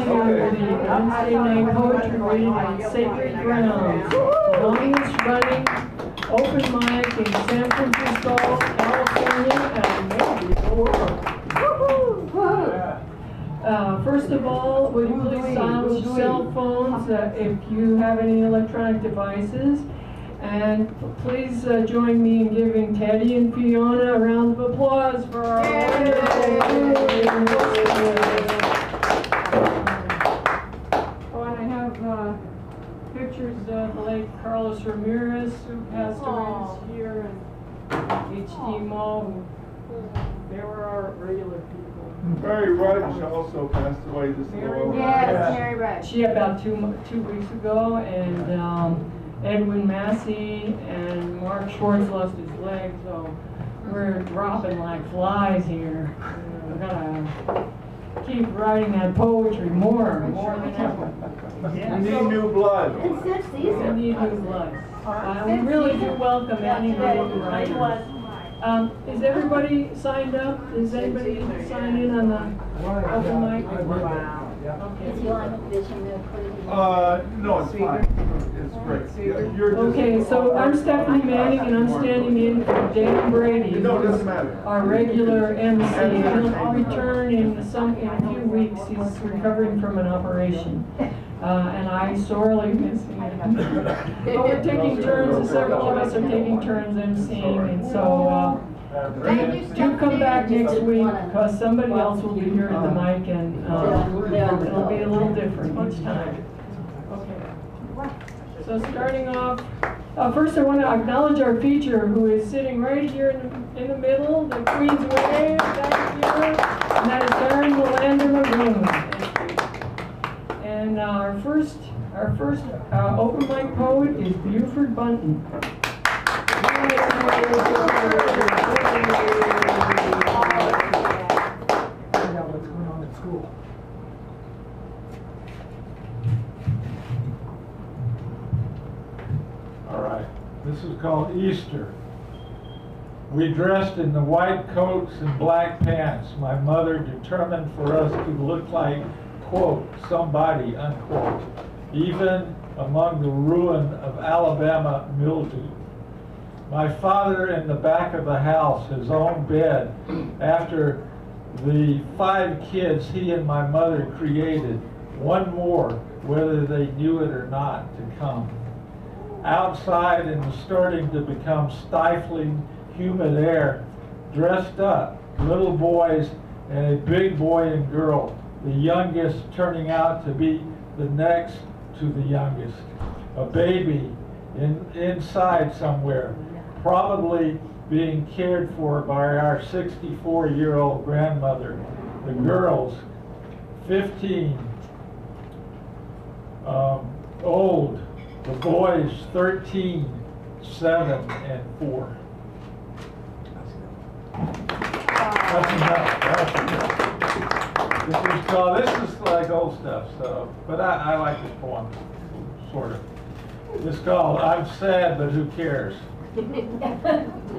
the Wednesday night poetry reading on Sacred Grounds. Longest running open mic in San Francisco, California, and maybe the world. First of all, would you please silence your cell phones if you have any electronic devices? And please join me in giving Teddy and Fiona a round of applause for our Oh, and I have pictures of the late Carlos Ramirez, who passed away this year, and H.D. Mo, who they were our regular people. Mary Rudge also passed away this year. Yes, Mary Rudge. She about two weeks ago, and Edwin Massey and Mark Schwartz lost his leg, so we're dropping like flies here. We're gonna keep writing that poetry more than ever. We need new blood. It's such We season. need new blood. We really do welcome anybody who writes. Is everybody signed up? Is anybody sign in on the open mic? Okay. Is he on vision? No, it's fine. It's great. You're just, Okay, so I'm Stephanie Manning, and I'm standing in for Dan Brady, No, it who's doesn't matter. our regular MC. He'll return in a few weeks. He's recovering from an operation. And I sorely miss him. But we're taking turns, several of us are taking turns MCing, and so do come back next week, because somebody else will be here at the mic, and it'll be a little different each time. Okay. So starting off, first I want to acknowledge our feature, who is sitting right here in the middle, the Queen's Wave back here, and that is Darren Melinda Maroon. And our first open mic poet is Buford Bunton. All right, this is called Easter. We dressed in the white coats and black pants, my mother determined for us to look like, quote, somebody, unquote, even among the ruin of Alabama mildew. My father in the back of the house, his own bed, after the 5 kids he and my mother created, one more, whether they knew it or not, to come. Outside in the starting to become stifling, humid air, dressed up, little boys and a big boy and girl, the youngest turning out to be the next to the youngest. A baby inside somewhere, probably being cared for by our 64-year-old grandmother. The girls, 15, old. The boys, 13, 7, and 4. That's enough. That's enough. This is like old stuff, so, but I like this poem, sort of. It's called I'm Sad, But Who Cares?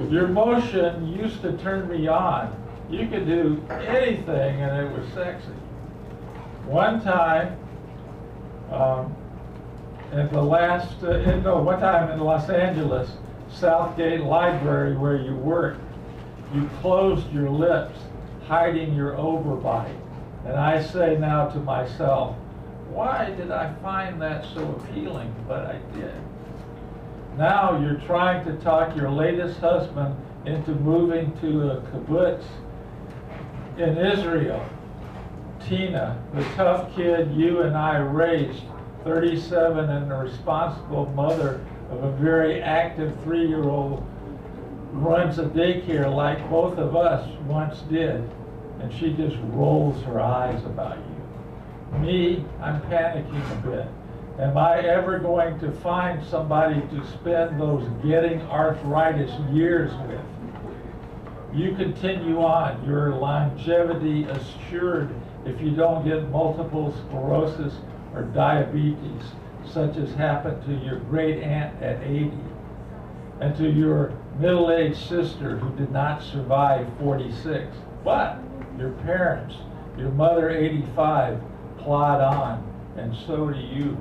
Your motion used to turn me on. You could do anything and it was sexy. One time, one time in Los Angeles, Southgate Library where you worked, you closed your lips, hiding your overbite. And I say now to myself, why did I find that so appealing? But I did. Now you're trying to talk your latest husband into moving to a kibbutz in Israel. Tina, the tough kid you and I raised, 37 and the responsible mother of a very active 3-year-old, runs a daycare like both of us once did, and she just rolls her eyes about you. Me, I'm panicking a bit. Am I ever going to find somebody to spend those getting arthritis years with? You continue on, your longevity assured if you don't get multiple sclerosis or diabetes, such as happened to your great aunt at 80, and to your middle-aged sister who did not survive 46. But your parents, your mother 85, plod on, and so do you.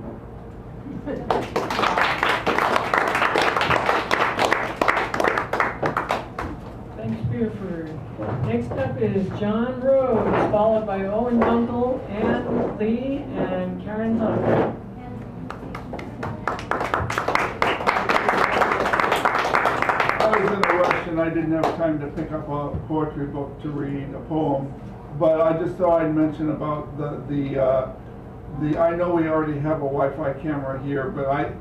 Thanks, Buford. Next up is John Rhodes, followed by Owen Dunkel, Ann Lee, and Karen Tucker. I was in a rush and I didn't have time to pick up a poetry book to read a poem, but I just thought I'd mention about I know we already have a Wi-Fi camera here, but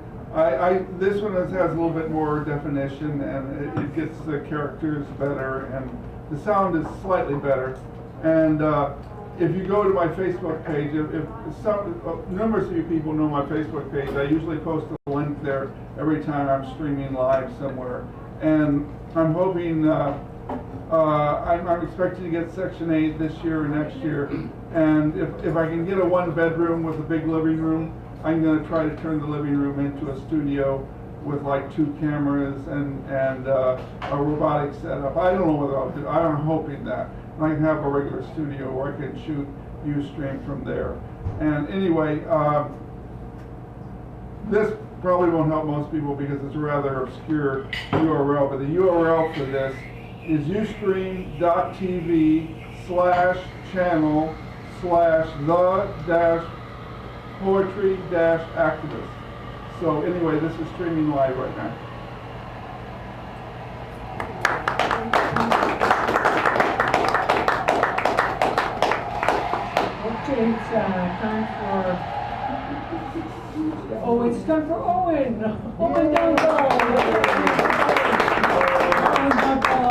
this one has a little bit more definition, and it gets the characters better, and the sound is slightly better. And if you go to my Facebook page, numerous of you people know my Facebook page, I usually post a link there every time I'm streaming live somewhere. And I'm hoping, I'm expecting to get Section 8 this year or next year. And if I can get a 1-bedroom with a big living room, I'm going to try to turn the living room into a studio with like 2 cameras and a robotic setup. I don't know whether I'll do it. I'm hoping that. And I can have a regular studio where I can shoot Ustream from there. And anyway, this probably won't help most people because it's a rather obscure URL, but the URL for this is ustream.tv/channel/the-poetry-activist. So anyway, this is streaming live right now. Okay, it's time for... Oh, it's time for Owen! Owen Dunkel! Owen Dunkel!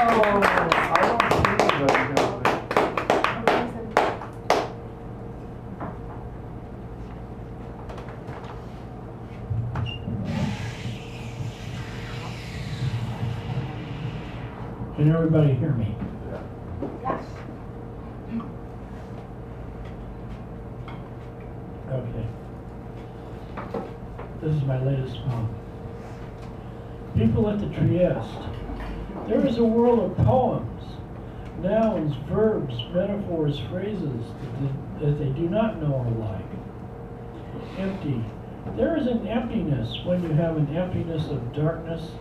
Can everybody hear me? Yes. Okay. This is my latest poem. People at the Trieste. There is a world of poems, nouns, verbs, metaphors, phrases that they do not know or like. Empty. There is an emptiness when you have an emptiness of darkness,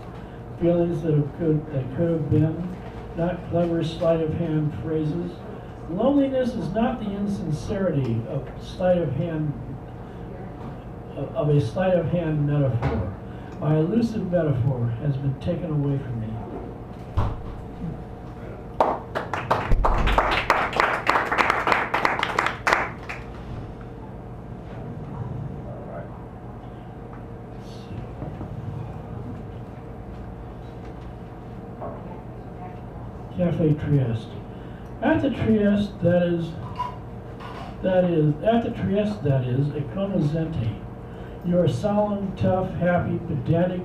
feelings that could have been, not clever sleight of hand phrases. Loneliness is not the insincerity of a sleight of hand metaphor. My elusive metaphor has been taken away from me. Cafe Trieste. At the Trieste, that is, a conoscente. You are solemn, tough, happy, pedantic,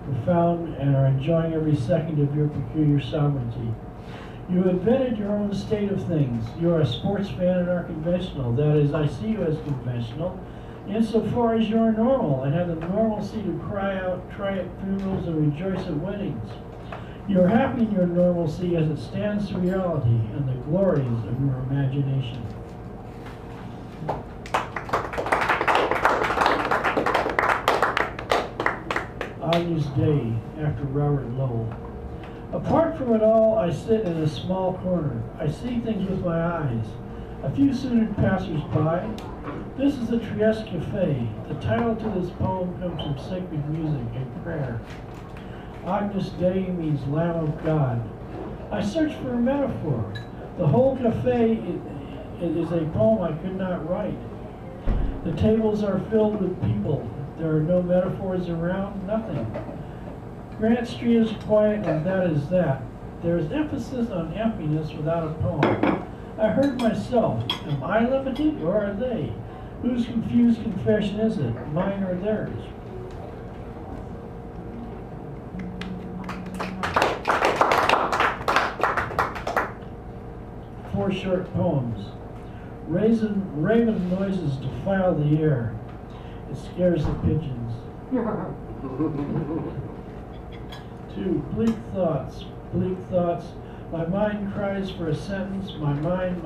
profound, and are enjoying every second of your peculiar sovereignty. You invented your own state of things. You are a sports fan and are conventional. That is, I see you as conventional, insofar as you are normal and have the normalcy to cry out, try at funerals, and rejoice at weddings. You are happy in your normalcy as it stands to reality and the glories of your imagination. Agnus Dei, after Robert Lowell. Apart from it all, I sit in a small corner. I see things with my eyes. A few suited passers-by. This is the Trieste Café. The title to this poem comes from sacred music and prayer. Agnus Dei means Lamb of God. I search for a metaphor. The whole cafe is a poem I could not write. The tables are filled with people. There are no metaphors around, nothing. Grant Street is quiet, and that is that. There is emphasis on emptiness without a poem. I heard myself. Am I limited, or are they? Whose confused confession is it, mine or theirs? Four short poems. Raven noises defile the air. It scares the pigeons. 2. Bleak thoughts. My mind cries for a sentence. My mind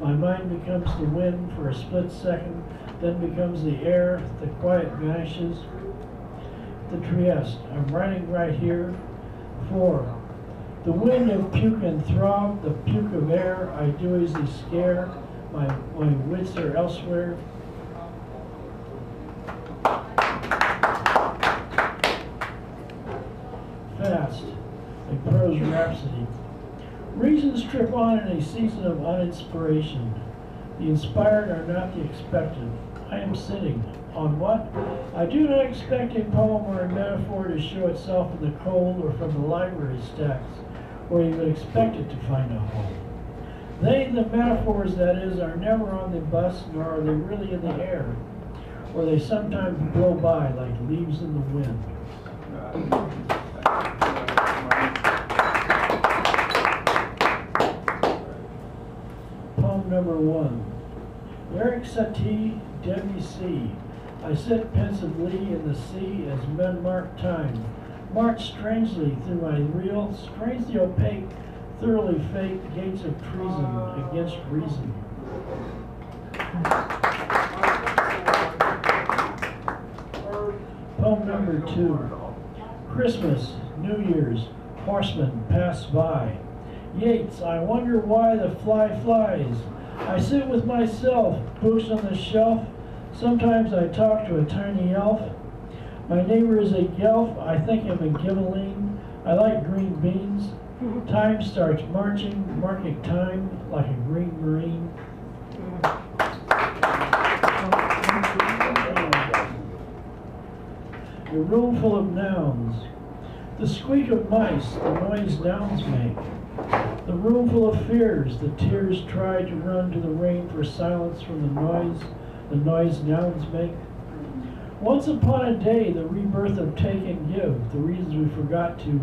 My mind becomes the wind for a split second, then becomes the air, the quiet vanishes. The Trieste, I'm writing right here. 4. The wind of puke and throb, the puke of air, I do easily scare, my wits are elsewhere. Fast, a prose rhapsody. Reasons trip on in a season of uninspiration. The inspired are not the expected. I am sitting. On what? I do not expect a poem or a metaphor to show itself in the cold or from the library stacks, where you would expect it to find a home. They, the metaphors that is, are never on the bus, nor are they really in the air, or they sometimes blow by like leaves in the wind. Poem number 1. Eric Satie, Debussy. I sit pensively in the sea as men mark time, march strangely through my real, strangely opaque, thoroughly fake gates of treason against reason. Poem number 2. Christmas, New Year's, horsemen pass by. Yeats, I wonder why the fly flies. I sit with myself, books on the shelf. Sometimes I talk to a tiny elf. My neighbor is a Guelph, I think him a Ghibelline. I like green beans. Time starts marching, marking time like a green marine. A room full of nouns. The squeak of mice, the noise nouns make. The room full of fears, the tears try to run to the rain for silence from the noise nouns make. Once upon a day, the rebirth of take and give, the reasons we forgot to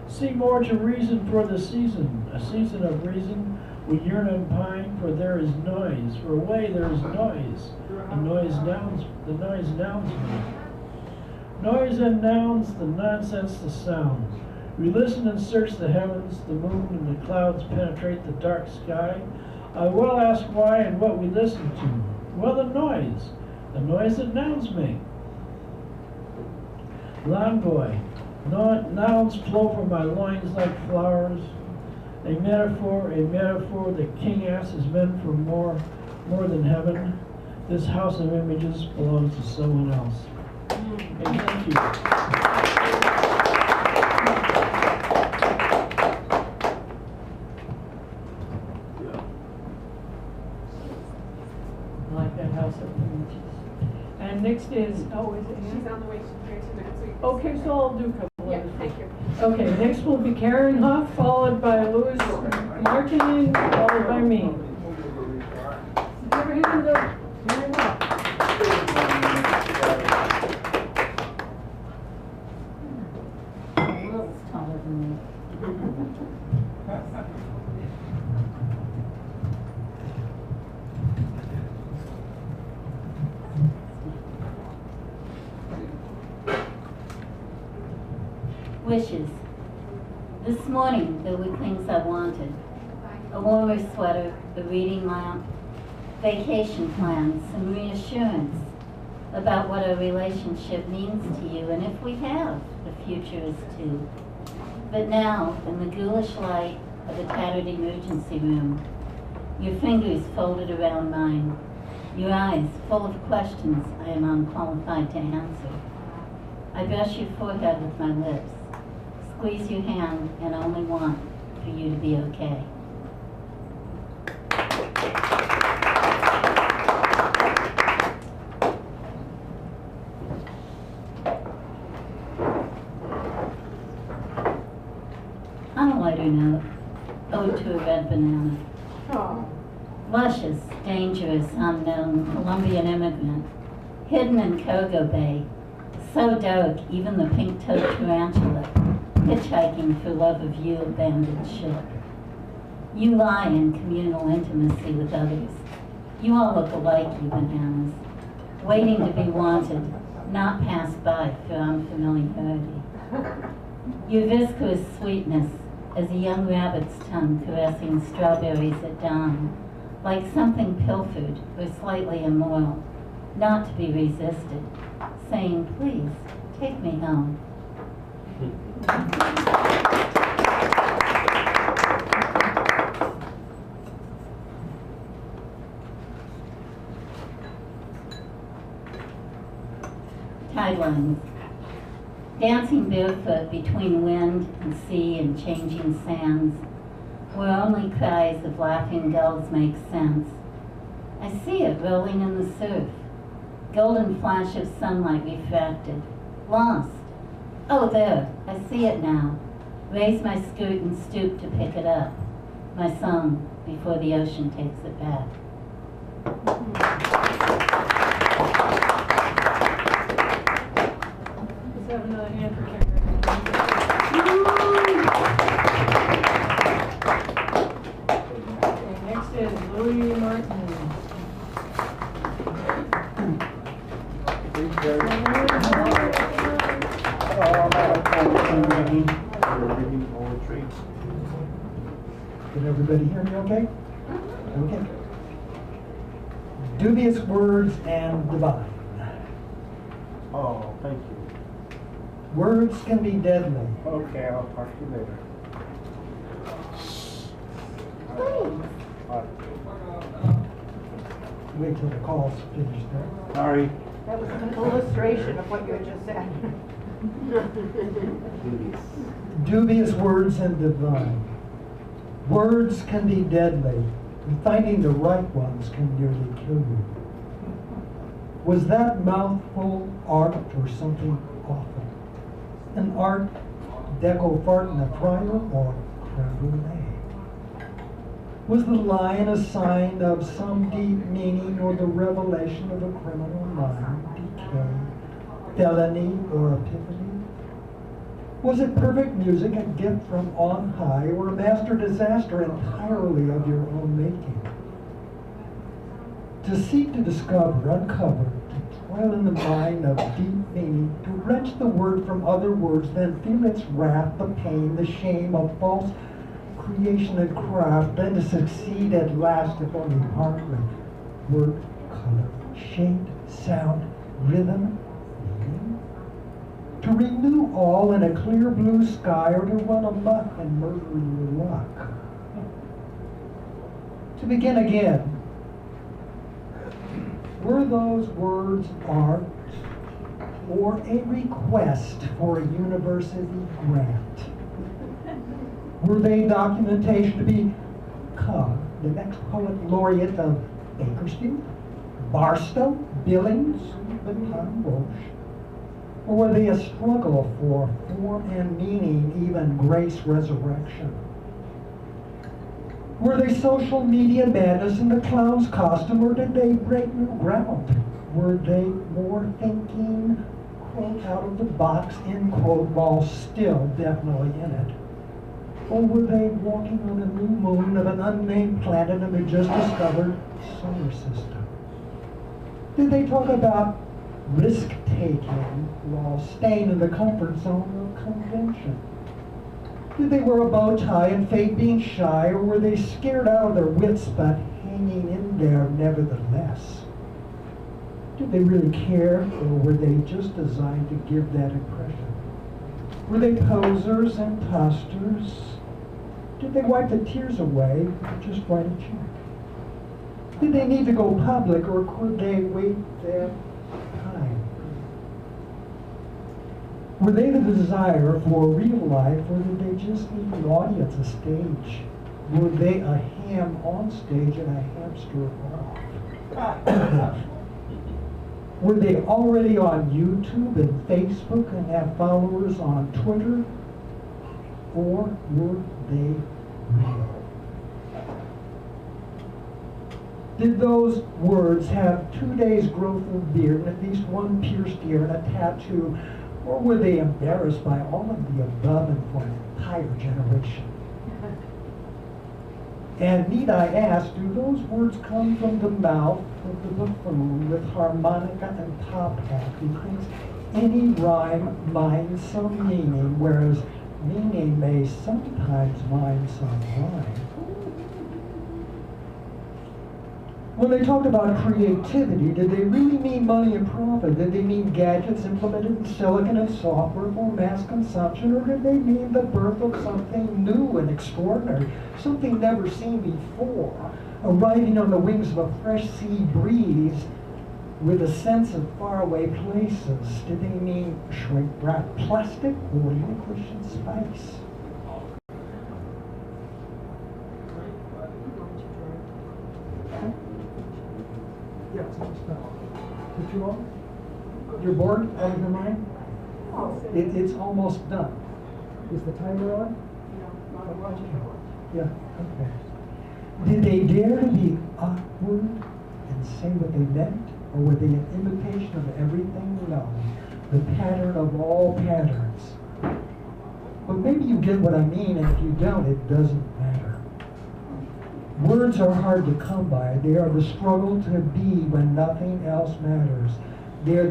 see more to reason for the season, a season of reason. We yearn and pine, for there is noise, for away there is noise. The noise nouns make. Noise and nouns, the nonsense, the sounds. We listen and search the heavens, the moon and the clouds penetrate the dark sky. I will ask why and what we listen to. Well, the noise that nouns make. Langoy, nouns flow from my loins like flowers. A metaphor, the king asks his men for more than heaven. This house of images belongs to someone else. And thank you. I like that house of images. And next is, She's on the way, she's here to next week. okay, so I'll do a couple Yeah, of thank you. Okay, next will be Karen Huff, followed by Louis Martin, followed by me. Give her hand up. Karen Huff. Will's taller than me. Wishes. This morning there were things I wanted. A warmer sweater, a reading lamp, vacation plans, some reassurance about what a relationship means to you, and if we have, the future is too. But now, in the ghoulish light of a tattered emergency room, your fingers folded around mine, your eyes full of questions I am unqualified to answer. I brush your forehead with my lips, squeeze your hand, and only want for you to be okay. On a lighter note, ode to a red banana. Oh. Luscious, dangerous, unknown, Colombian immigrant, hidden in Kogo Bay, so dark even the pink-toed tarantula, hitchhiking for love of you abandoned ship. You lie in communal intimacy with others. You all look alike, you bananas, waiting to be wanted, not passed by for unfamiliarity. Your viscous sweetness as a young rabbit's tongue caressing strawberries at dawn, like something pilfered or slightly immoral, not to be resisted, saying, please, take me home. Taglines. Dancing barefoot between wind and sea and changing sands, where only cries of laughing gulls make sense. I see it rolling in the surf, golden flash of sunlight refracted, lost. Oh, there, I see it now. Raise my skirt and stoop to pick it up. My song before the ocean takes it back. Let's have another hand for Karen. Okay, next is Louis Martin. Reading poetry. Can everybody hear me okay? Okay. Dubious words and divine. Oh, thank you. Words can be deadly. Okay, I'll talk to you later. Wait till the call's finished there. Sorry. That was an illustration of what you had just said. Dubious words and divine. Words can be deadly, and finding the right ones can nearly kill you. Was that mouthful art or something awful? An art deco fart in a fryer or creme brulee? Was the line a sign of some deep meaning or the revelation of a criminal mind, decay, felony, or epiphany? Was it perfect music, a gift from on high, or a master disaster entirely of your own making? To seek to discover, uncover, to toil in the mine of deep meaning, to wrench the word from other words, then feel its wrath, the pain, the shame of false creation and craft, then to succeed at last, if only partly. Word, color, shade, sound, rhythm, meaning. To renew all in a clear blue sky, or to run amok and murder your luck. To begin again, were those words art or a request for a university grant? Were they documentation to become the next poet laureate of Bakersfield, Barstow, Billings, Baton Rouge? Or were they a struggle for form and meaning, even grace resurrection? Were they social media madness in the clown's costume, or did they break new ground? Were they more thinking, quote, out of the box, end quote, while still definitely in it? Or were they walking on a new moon of an unnamed planet in the just discovered solar system? Did they talk about risk-taking while staying in the comfort zone of convention? Did they wear a bow tie and fake being shy, or were they scared out of their wits but hanging in there nevertheless? Did they really care, or were they just designed to give that impression? Were they posers and imposters? Did they wipe the tears away or just write a check? Did they need to go public, or could they wait their time? Were they the desire for real life, or did they just need an audience, a stage? Were they a ham on stage and a hamster off? Were they already on YouTube and Facebook and have followers on Twitter? Or were they real? Did those words have 2 days' growth of beard and at least one pierced ear and a tattoo? Or were they embarrassed by all of the above and for an entire generation? And need I ask, do those words come from the mouth of the buffoon with harmonica and top hat who thinks any rhyme minds some meaning, whereas meaning may sometimes mind some rhyme? When they talked about creativity, did they really mean money and profit? Did they mean gadgets implemented in silicon and software for mass consumption? Or did they mean the birth of something new and extraordinary, something never seen before, arriving on the wings of a fresh sea breeze with a sense of faraway places? Did they mean shrink-wrapped plastic or licorice and spice? Yeah, it's almost done. Is it too long? You're bored out of your mind? It's almost done. Is the timer on? Yeah, okay. Did they dare to be awkward and say what they meant? Or were they an imitation of everything known? The pattern of all patterns. But maybe you get what I mean, and if you don't, it doesn't matter. Words are hard to come by. They are the struggle to be when nothing else matters. They are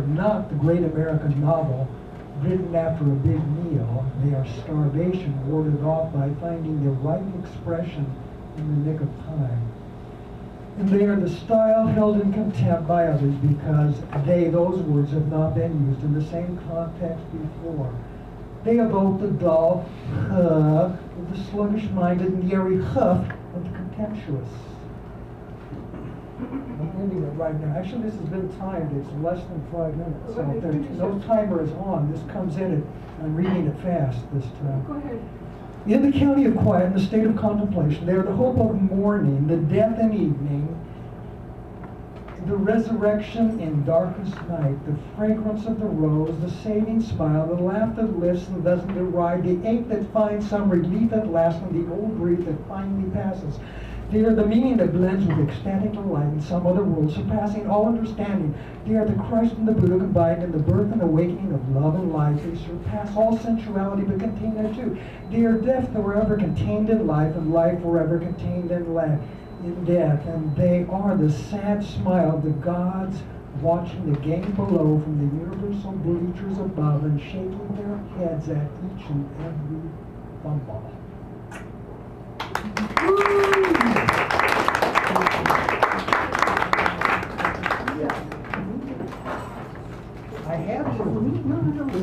not the great American novel written after a big meal. They are starvation warded off by finding the right expression in the nick of time. And they are the style held in contempt by others because those words have not been used in the same context before. They evoke the dull huh of the sluggish-minded and the airy huff of the contemptuous. I'm ending it right now. Actually, this has been timed. It's less than 5 minutes. So if there's no timer is on, this comes in at, I'm reading it fast this time. Go ahead. In the county of quiet, in the state of contemplation, they are the hope of morning, the death in evening, the resurrection in darkest night, the fragrance of the rose, the saving smile, the laugh that lifts and doesn't deride, the ache that finds some relief at last, and the old grief that finally passes. They are the meaning that blends with ecstatic delight in some other world, surpassing all understanding. They are the Christ and the Buddha combined in the birth and awakening of love and life. They surpass all sensuality but contain it too. They are death forever contained in life, and life forever contained in death. And they are the sad smile of the gods watching the game below from the universal bleachers above and shaking their heads at each and every fumble. I have to.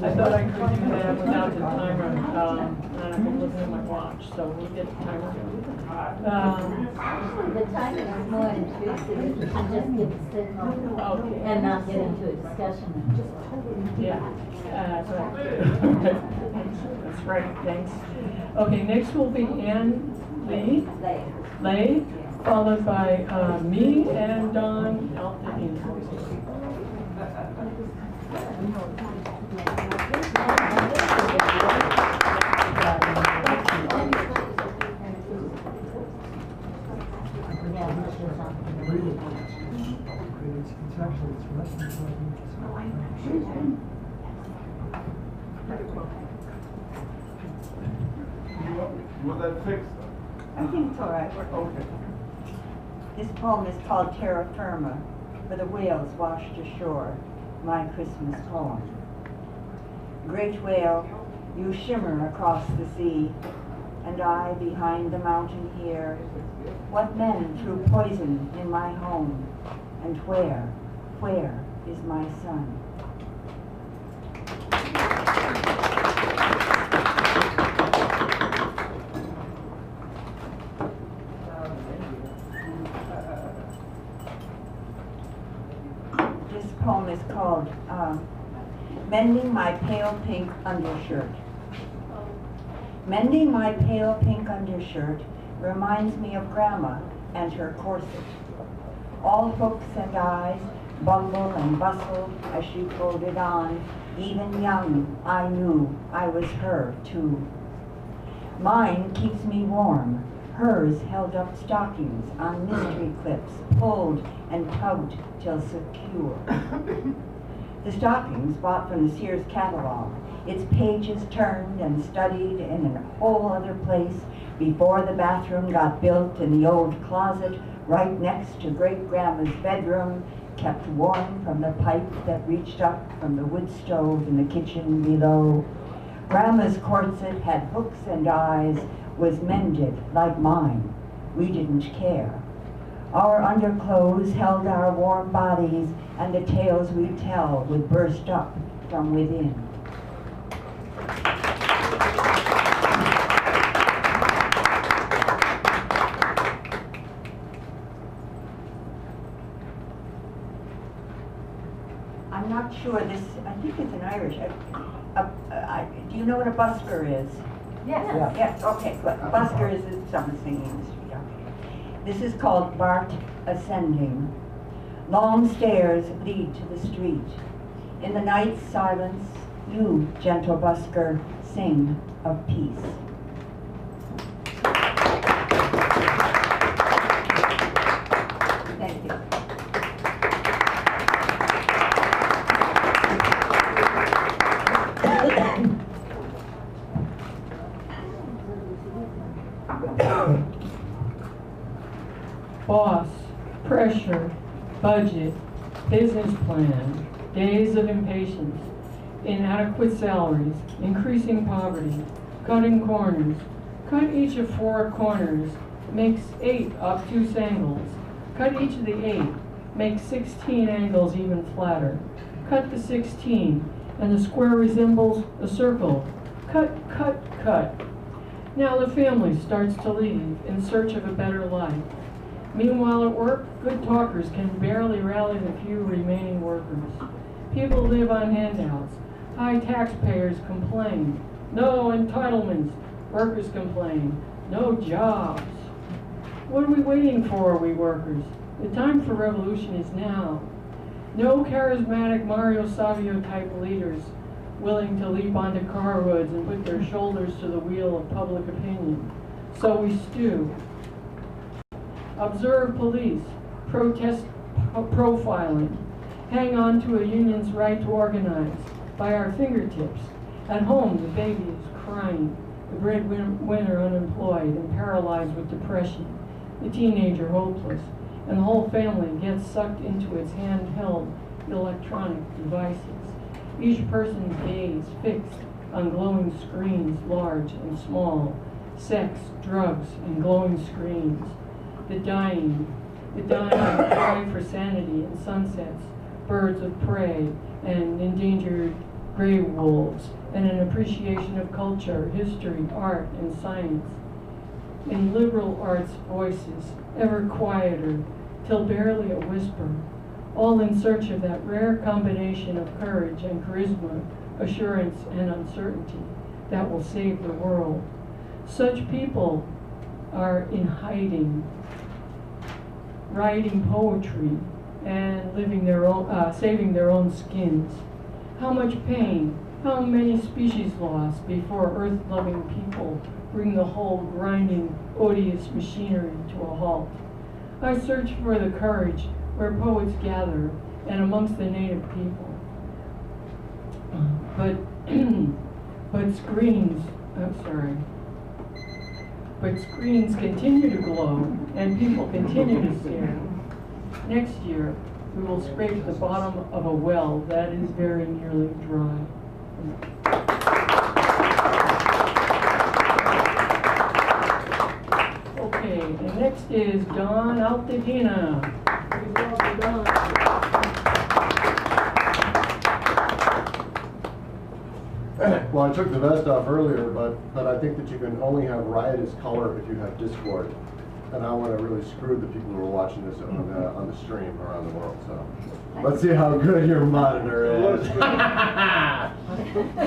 I thought I could do that without the timer, and I'm looking at my watch, so we'll get the timer. The timer is more intrusive, you can just give a signal Okay. and not get into a discussion. Yeah, that's right. That's right, thanks. Okay, next will be Ann Lay, followed by me and Don Altahina. Will that fix? I think it's all right. Okay. This poem is called Terra Firma, for the whales washed ashore, my Christmas poem. Great whale, you shimmer across the sea, and I behind the mountain here. What men threw poison in my home, and where is my son? This poem is called Mending My Pale Pink Undershirt. Mending my pale pink undershirt reminds me of Grandma and her corset. All hooks and eyes bumble and bustle as she pulled it on. Even young, I knew I was her too. Mine keeps me warm. Hers held up stockings on mystery clips, pulled and tugged till secure. The stockings bought from the Sears catalog, its pages turned and studied in a whole other place before the bathroom got built in the old closet right next to great-grandma's bedroom, kept warm from the pipe that reached up from the wood stove in the kitchen below. Grandma's corset had hooks and eyes, was mended like mine. We didn't care. Our underclothes held our warm bodies, and the tales we tell would burst up from within. I'm not sure this, I think it's in Irish. Do you know what a busker is? Yes. Yes, okay, but busker is someone singing in the street, okay. This is called Bart Ascending. Long stairs lead to the street. In the night's silence, you, gentle busker, sing of peace. Thank you. Boss, pressure, budget, business plan, days of impatience, inadequate salaries, increasing poverty, cutting corners. Cut each of 4 corners, makes 8 obtuse angles. Cut each of the 8, makes 16 angles even flatter. Cut the 16, and the square resembles a circle. Cut, cut, cut. Now the family starts to leave in search of a better life. Meanwhile at work, good talkers can barely rally the few remaining workers. People live on handouts. High taxpayers complain. No entitlements. Workers complain. No jobs. What are we waiting for, we workers? The time for revolution is now. No charismatic Mario Savio type leaders willing to leap onto car hoods and put their shoulders to the wheel of public opinion. So we stew. Observe police, protest profiling, hang on to a union's right to organize by our fingertips. At home, the baby is crying, the breadwinner unemployed and paralyzed with depression, the teenager hopeless, and the whole family gets sucked into its handheld electronic devices. Each person's gaze fixed on glowing screens, large and small, sex, drugs, and glowing screens. The dying cry for sanity and sunsets, birds of prey, and endangered gray wolves, and an appreciation of culture, history, art, and science. In liberal arts voices, ever quieter, till barely a whisper, all in search of that rare combination of courage and charisma, assurance and uncertainty that will save the world. Such people are in hiding, writing poetry and living their own, saving their own skins. How much pain, how many species lost before earth-loving people bring the whole grinding, odious machinery to a halt. I search for the courage where poets gather and amongst the native people. But screens continue to glow and people continue to stare. Next year, we will scrape the bottom of a well that is very nearly dry. Okay, and next is Don Altadena. Please welcome Don. Well, I took the vest off earlier, but I think that you can only have riotous color if you have discord. And I want to really screw the people who are watching this on the stream around the world. So let's see how good your monitor is.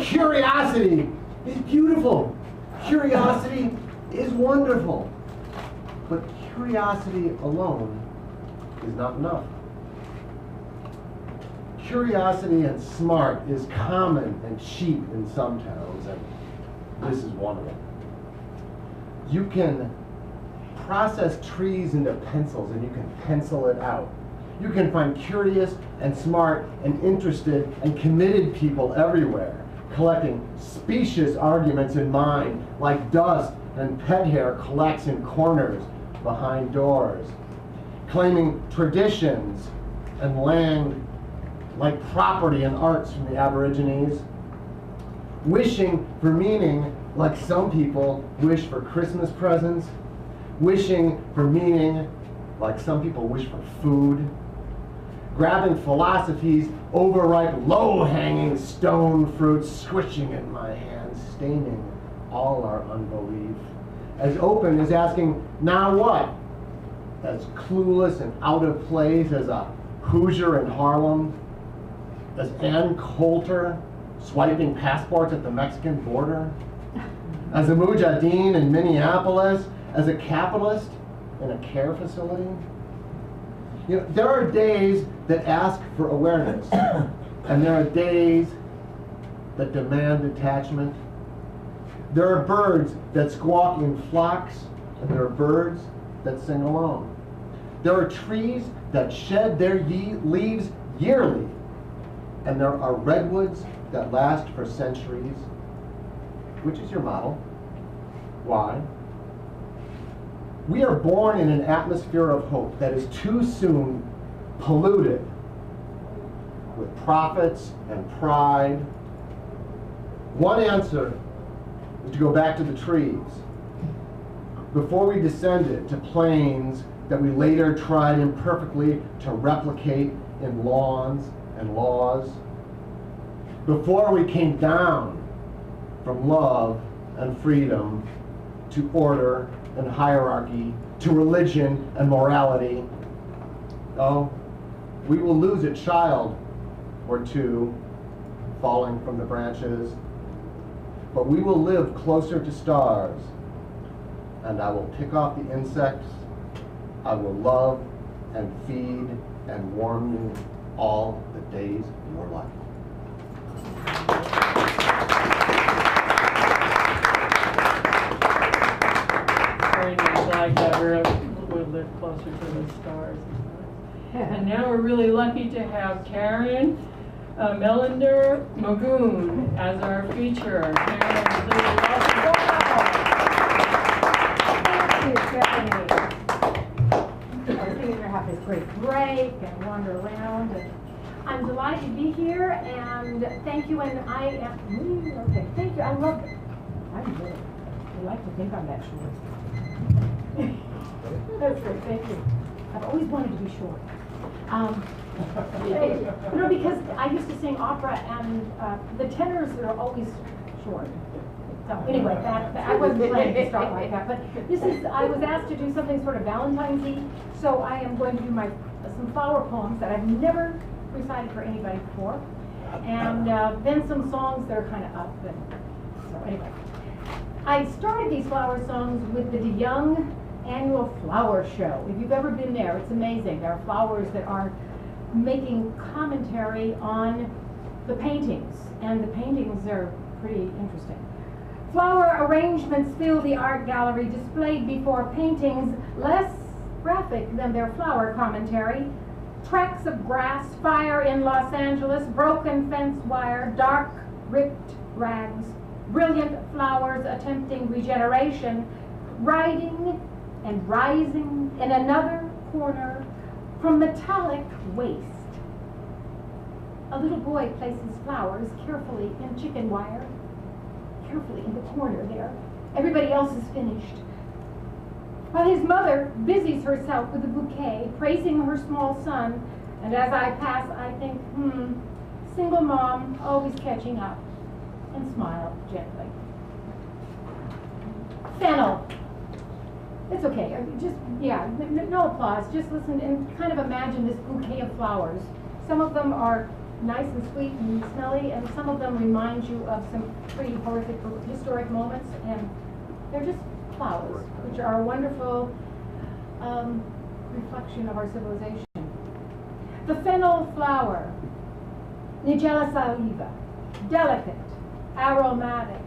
Curiosity is beautiful. Curiosity is wonderful. But curiosity alone is not enough. Curiosity and smart is common and cheap in some towns, and this is one of them. You can process trees into pencils and you can pencil it out. You can find curious and smart and interested and committed people everywhere, collecting specious arguments in mind like dust and pet hair collects in corners behind doors, claiming traditions and land like property and arts from the Aborigines, wishing for meaning like some people wish for Christmas presents, wishing for meaning like some people wish for food, grabbing philosophy's overripe, low-hanging stone fruit, squishing in my hands, staining all our unbelief. As open as asking, now what? As clueless and out of place as a Hoosier in Harlem, as Ann Coulter swiping passports at the Mexican border, as a mujahideen in Minneapolis, as a capitalist in a care facility. You know, there are days that ask for awareness, and there are days that demand detachment. There are birds that squawk in flocks, and there are birds that sing alone. There are trees that shed their leaves yearly, and there are redwoods that last for centuries. Which is your model? Why? We are born in an atmosphere of hope that is too soon polluted with profits and pride. One answer is to go back to the trees before we descended to plains that we later tried imperfectly to replicate in lawns and laws, before we came down from love and freedom to order and hierarchy, to religion and morality. Oh, we will lose a child or two falling from the branches, but we will live closer to stars, and I will pick off the insects. I will love and feed and warm you all the days of your life. Very nice, I like that. We'll live closer to the stars. And now we're really lucky to have Karen Melander Magoon as our feature. Karen, please welcome. Thank you, Stephanie. I was thinking we're going to have this great break and wander around. And I'm delighted to be here, and thank you. And I am, okay, thank you. I love it. I'm good. I like to think I'm that short. That's great, thank you. I've always wanted to be short. You know, because I used to sing opera, and the tenors are always short. So anyway, that I wasn't planning to start like that, but this is, I was asked to do something sort of Valentine's-y, so I am going to do some flower poems that I've never recited for anybody before, and then some songs that are kind of up. And so anyway, I started these flower songs with the DeYoung annual flower show. If you've ever been there, it's amazing. There are flowers that are making commentary on the paintings, and the paintings are pretty interesting. Flower arrangements fill the art gallery, displayed before paintings less graphic than their flower commentary. Tracks of grass, fire in Los Angeles, broken fence wire, dark ripped rags, brilliant flowers attempting regeneration, riding and rising in another corner from metallic waste. A little boy places flowers carefully in chicken wire, carefully in the corner there. Everybody else is finished. While his mother busies herself with a bouquet, praising her small son, and as I pass, I think, single mom, always catching up, and smile gently. Fennel. It's okay, just, yeah, no applause, just listen and kind of imagine this bouquet of flowers. Some of them are nice and sweet and smelly, and some of them remind you of some pretty horrific historic moments, and they're just flowers, which are a wonderful reflection of our civilization. The fennel flower, Nigella sativa, delicate, aromatic,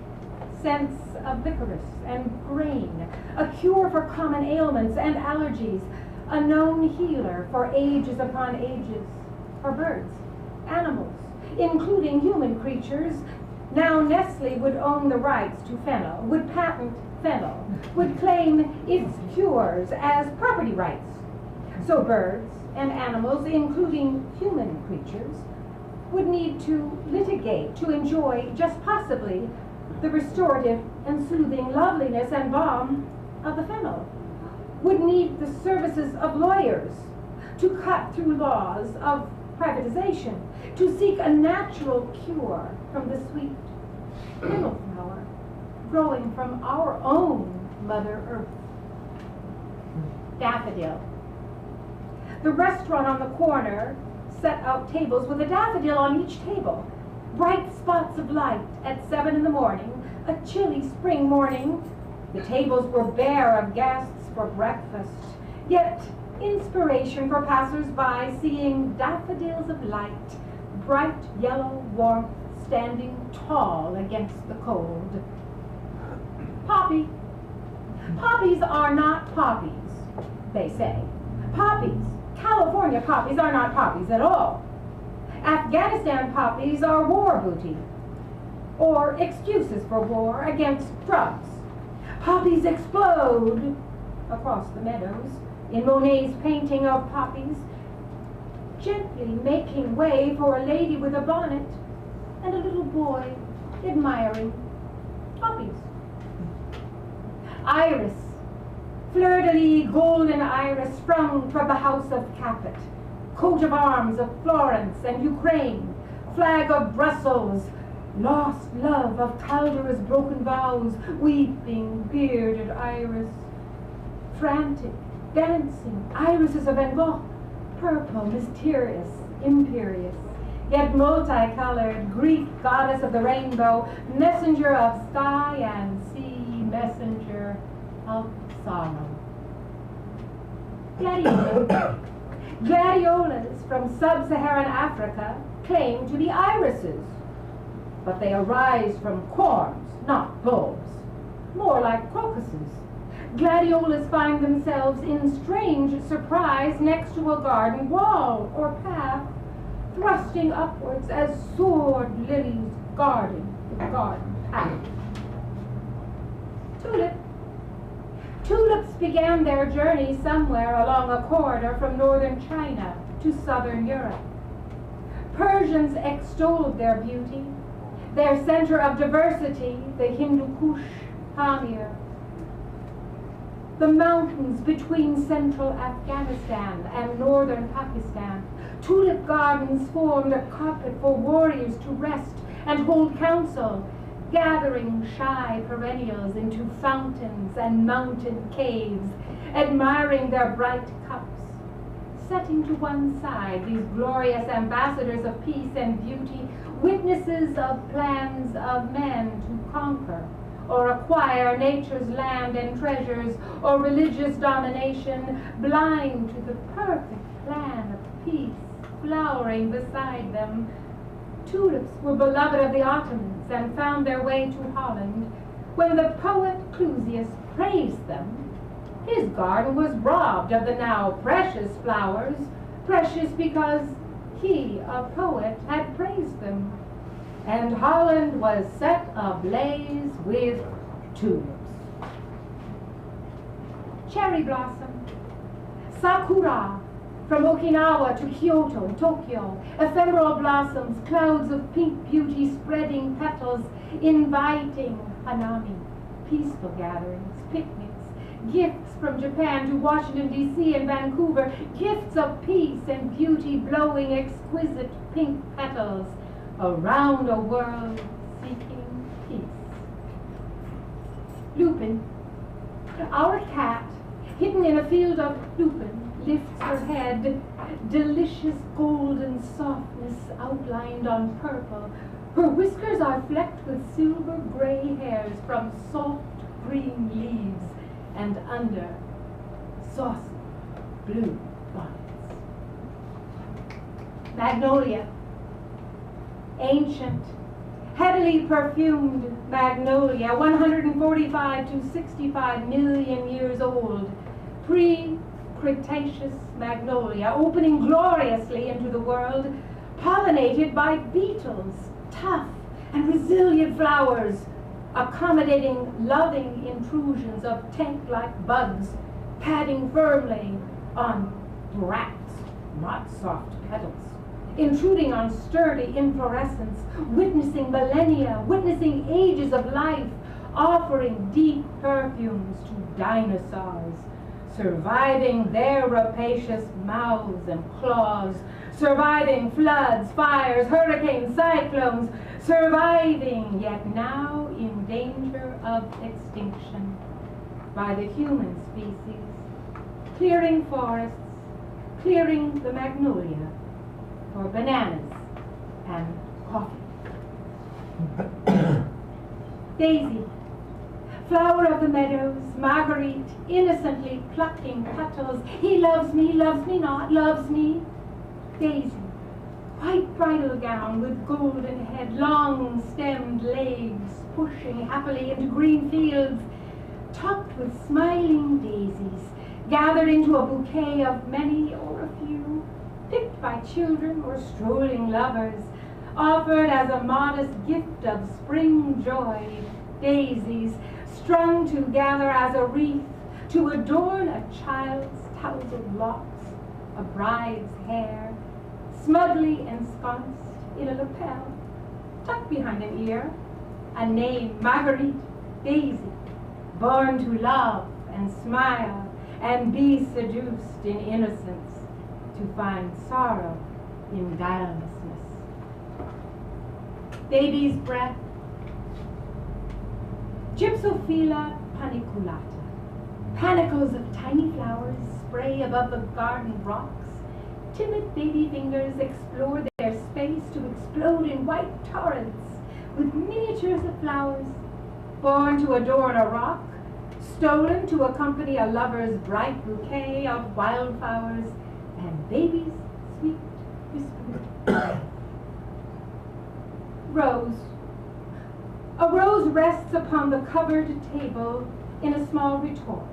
scents of licorice and grain, a cure for common ailments and allergies, a known healer for ages upon ages, for birds, animals, including human creatures. Now Nestle would own the rights to fennel, would patent fennel, would claim its cures as property rights. So birds and animals, including human creatures, would need to litigate to enjoy, just possibly, the restorative and soothing loveliness and balm of the fennel. would need the services of lawyers to cut through laws of privatization, to seek a natural cure from the sweet middle flower growing from our own Mother Earth. Daffodil. The restaurant on the corner set out tables with a daffodil on each table. Bright spots of light at 7 in the morning, a chilly spring morning. The tables were bare of guests for breakfast, yet inspiration for passers-by seeing daffodils of light, bright yellow warmth standing tall against the cold. Poppy. Poppies are not poppies, they say. Poppies, California poppies, are not poppies at all. Afghanistan poppies are war booty, or excuses for war against drugs. Poppies explode across the meadows in Monet's painting of poppies, gently making way for a lady with a bonnet and a little boy admiring poppies. Iris, fleur-de-lis golden iris sprung from the house of Capet, coat of arms of Florence and Ukraine, flag of Brussels, lost love of Caldera's broken vows, weeping, bearded iris, frantic, dancing irises of Van Gogh, purple, mysterious, imperious, yet multicolored, Greek goddess of the rainbow, messenger of sky and sea, messenger of sorrow. Gladiola. Gladiolas from sub-Saharan Africa claim to be irises, but they arise from corms, not bulbs, more like crocuses. Gladiolas find themselves in strange surprise next to a garden wall or path, thrusting upwards as sword lilies guarding the garden path. Tulip. Tulips began their journey somewhere along a corridor from northern China to southern Europe. Persians extolled their beauty, their center of diversity, the Hindu Kush, Pamir. The mountains between central Afghanistan and northern Pakistan. Tulip gardens formed a carpet for warriors to rest and hold council, gathering shy perennials into fountains and mountain caves, admiring their bright cups, setting to one side these glorious ambassadors of peace and beauty, witnesses of plans of men to conquer or acquire nature's land and treasures, or religious domination, blind to the perfect plan of peace flowering beside them. Tulips were beloved of the Ottomans and found their way to Holland. When the poet Clusius praised them, his garden was robbed of the now precious flowers, precious because he, a poet, had praised them. And Holland was set ablaze with tulips. Cherry blossom. Sakura. From Okinawa to Kyoto, Tokyo, ephemeral blossoms, clouds of pink beauty spreading petals, inviting hanami, peaceful gatherings, picnics, gifts from Japan to Washington, D.C. and Vancouver, gifts of peace and beauty blowing exquisite pink petals around a world seeking peace. Lupin. Our cat, hidden in a field of lupin, lifts her head, delicious golden softness outlined on purple. Her whiskers are flecked with silver gray hairs from soft green leaves and under saucy blue bonnets. Magnolia. Ancient, heavily perfumed magnolia, 145 to 65 million years old, pre-Cretaceous magnolia, opening gloriously into the world, pollinated by beetles, tough and resilient flowers, accommodating loving intrusions of tank-like bugs, padding firmly on bracts, not soft petals, intruding on sturdy inflorescence, witnessing millennia, witnessing ages of life, offering deep perfumes to dinosaurs, surviving their rapacious mouths and claws, surviving floods, fires, hurricanes, cyclones, surviving, yet now in danger of extinction by the human species, clearing forests, clearing the magnolia for bananas and coffee. Daisy, flower of the meadows, Marguerite, innocently plucking petals. He loves me not, loves me. Daisy, white bridal gown with golden head, long stemmed legs, pushing happily into green fields, topped with smiling daisies, gathered into a bouquet of many or a few, picked by children or strolling lovers, offered as a modest gift of spring joy. Daisies, strung together as a wreath to adorn a child's tousled locks, a bride's hair, smugly ensconced in a lapel, tucked behind an ear, a name, Marguerite, Daisy, born to love and smile and be seduced in innocence, to find sorrow in guilelessness. Baby's breath, Gypsophila paniculata. Panicles of tiny flowers spray above the garden rocks. Timid baby fingers explore their space to explode in white torrents with miniatures of flowers, born to adorn a rock, stolen to accompany a lover's bright bouquet of wildflowers and baby's sweet whisper. Rose. A rose rests upon the covered table in a small retort.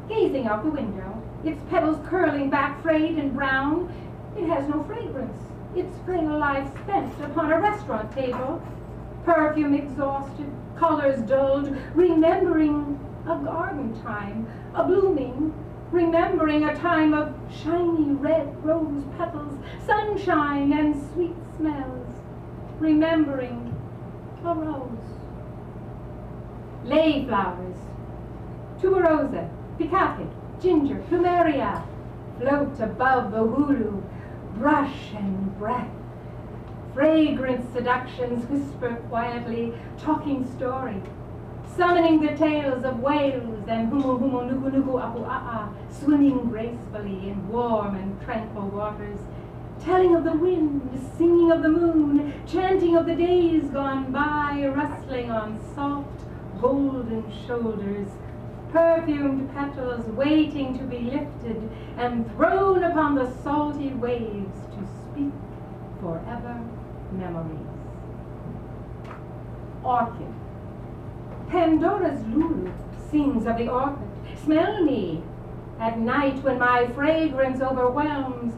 Gazing out the window, its petals curling back frayed and brown, it has no fragrance, its frail life spent upon a restaurant table, perfume exhausted, colors dulled, remembering a garden time, a blooming, remembering a time of shiny red rose petals, sunshine and sweet smells, remembering a rose. Lay flowers, tuberosa, picate, ginger, plumeria, float above the hulu, brush and breath. Fragrant seductions whisper quietly, talking story, summoning the tales of whales and humu humu nuku nuku apu a'a, swimming gracefully in warm and tranquil waters, telling of the wind, singing of the moon, chanting of the days gone by, rustling on soft, golden shoulders, perfumed petals waiting to be lifted and thrown upon the salty waves to speak forever memories. Orchid. Pandora's lulu sings of the orchid. Smell me at night when my fragrance overwhelms,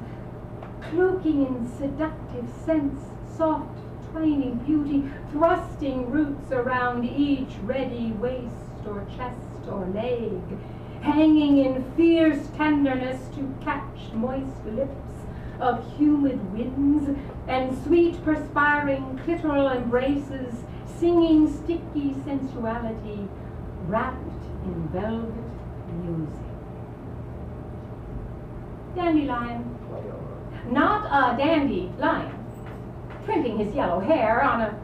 cloaking in seductive scents, soft, twining beauty, thrusting roots around each ready waist or chest or leg, hanging in fierce tenderness to catch moist lips of humid winds and sweet perspiring clitoral embraces, singing sticky sensuality wrapped in velvet music. Dandelion. Not a dandy lion, printing his yellow hair on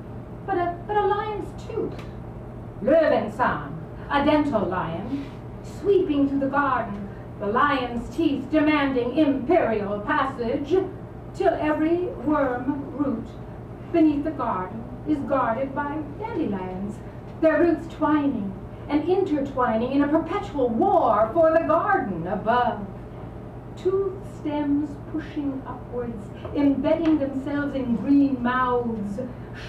but a lion's tooth. Löwenzahn, a dental lion, sweeping through the garden, the lion's teeth demanding imperial passage, till every worm root beneath the garden is guarded by dandelions, their roots twining and intertwining in a perpetual war for the garden above. Tooth stems pushing upwards, embedding themselves in green mouths,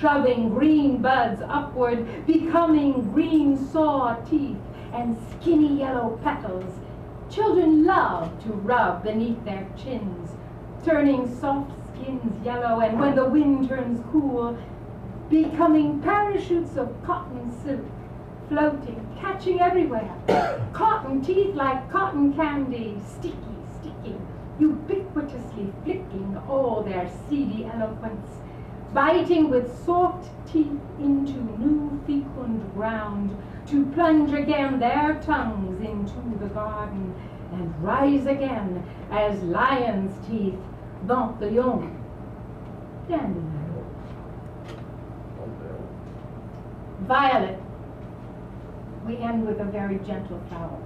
shoving green buds upward, becoming green saw teeth and skinny yellow petals. Children love to rub beneath their chins, turning soft skins yellow, and when the wind turns cool, becoming parachutes of cotton silk, floating, catching everywhere. Cotton teeth like cotton candy, sticky, ubiquitously flicking all their seedy eloquence, biting with soft teeth into new fecund ground, to plunge again their tongues into the garden, and rise again as lion's teeth dans the lion. Dandelion. Violet. We end with a very gentle flower.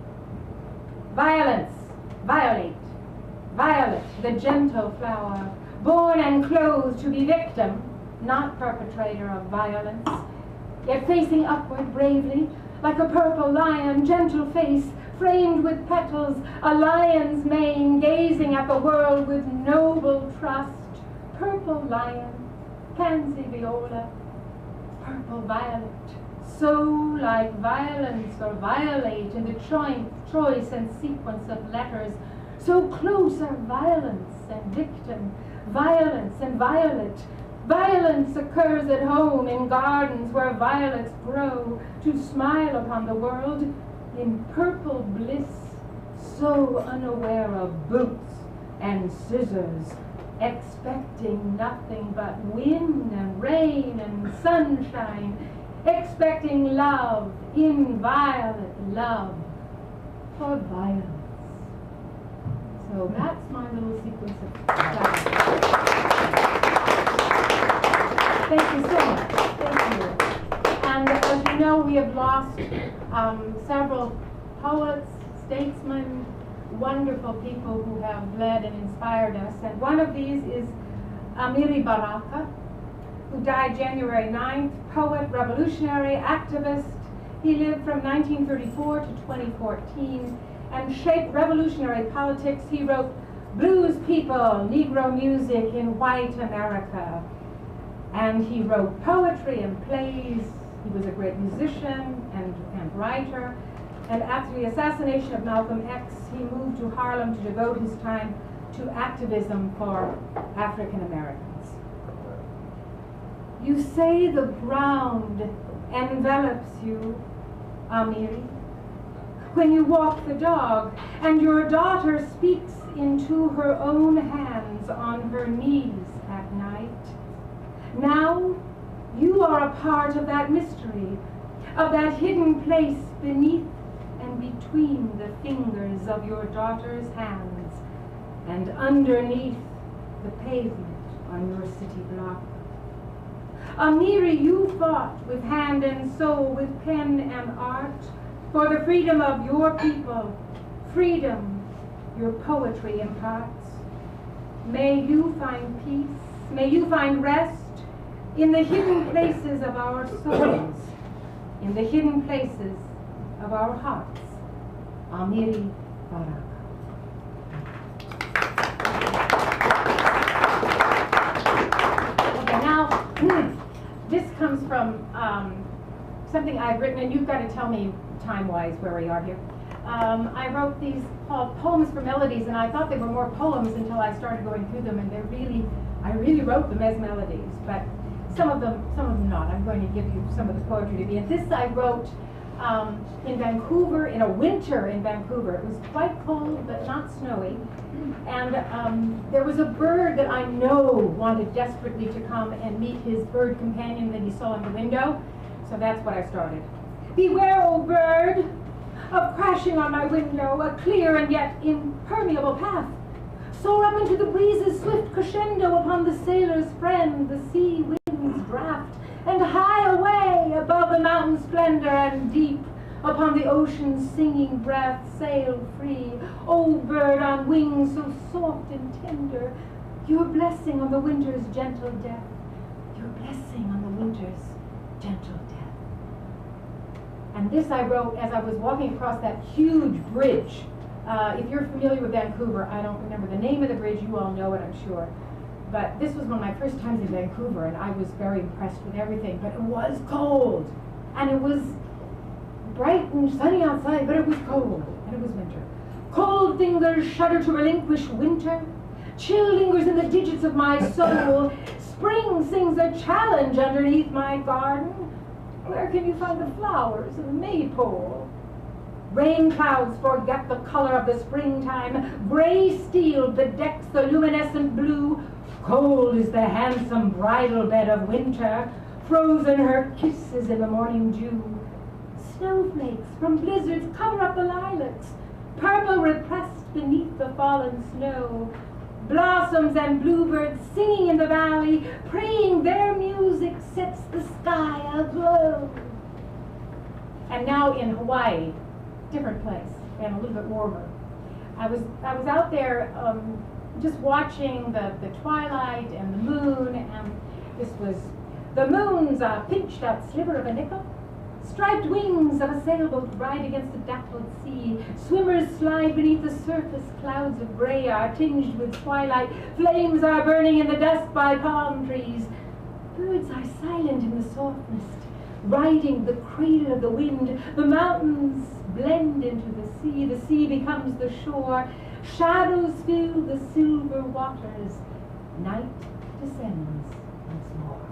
Violence, violate, violet, the gentle flower, born and clothed to be victim, not perpetrator of violence, yet facing upward bravely, like a purple lion, gentle face, framed with petals, a lion's mane, gazing at the world with noble trust. Purple lion, pansy viola, purple violet, so like violence or violate in the choice and sequence of letters, so close are violence and victim, violence and violet. Violence occurs at home in gardens where violets grow, to smile upon the world in purple bliss, so unaware of boots and scissors, expecting nothing but wind and rain and sunshine, expecting love, inviolate love for violence. So that's my little sequence of Thank you so much. Thank you. And as you know, we have lost several poets, statesmen, wonderful people who have led and inspired us. And one of these is Amiri Baraka, who died January 9th, poet, revolutionary, activist. He lived from 1934 to 2014 and shaped revolutionary politics. He wrote Blues People, Negro Music in White America. And he wrote poetry and plays. He was a great musician and writer. And after the assassination of Malcolm X, he moved to Harlem to devote his time to activism for African Americans. You say the ground envelops you, Amiri, when you walk the dog, and your daughter speaks into her own hands on her knees at night. Now, you are a part of that mystery, of that hidden place beneath and between the fingers of your daughter's hands and underneath the pavement on your city block. Amiri, you fought with hand and soul, with pen and art, for the freedom of your people, freedom your poetry imparts. May you find peace, may you find rest in the hidden places of our souls, in the hidden places of our hearts. Amiri Baraka. Okay, now, this comes from something I've written, and you've got to tell me time-wise where we are here. I wrote these called Poems for Melodies, and I thought they were more poems until I started going through them, and I really wrote them as melodies, but some of them not. I'm going to give you some of the poetry to be. And this I wrote in Vancouver, in a winter in Vancouver. It was quite cold, but not snowy. And there was a bird that I know wanted desperately to come and meet his bird companion that he saw in the window. So that's what I started. Beware, old bird, of crashing on my window, a clear and yet impermeable path. Soar up into the breeze's swift crescendo upon the sailor's friend, the sea wind's draft, and high away above the mountain splendor and deep upon the ocean's singing breath, sail free, old bird on wings so soft and tender, your blessing on the winter's gentle death, your blessing on the winter's gentle death. And this I wrote as I was walking across that huge bridge. If you're familiar with Vancouver, I don't remember the name of the bridge, you all know it, I'm sure. But this was one of my first times in Vancouver, and I was very impressed with everything. But it was cold, and it was bright and sunny outside, but it was cold, and it was winter. Cold fingers shudder to relinquish winter. Chill lingers in the digits of my soul. Spring sings a challenge underneath my garden. Where can you find the flowers of the maypole? Rain clouds forget the color of the springtime. Gray steel bedecks the luminescent blue. Cold is the handsome bridal bed of winter, frozen her kisses in the morning dew. Snowflakes from blizzards cover up the lilacs, purple repressed beneath the fallen snow. Blossoms and bluebirds singing in the valley, praying their music sets the sky aglow. And now in Hawaii, different place and a little bit warmer. I was out there just watching the twilight and the moon, and this was the moon's a pinched out sliver of a nickel. Striped wings of a sailboat ride against a dappled sea. Swimmers slide beneath the surface. Clouds of gray are tinged with twilight. Flames are burning in the dust by palm trees. Birds are silent in the soft mist, riding the cradle of the wind. The mountains blend into the sea. The sea becomes the shore. Shadows fill the silver waters. Night descends once more.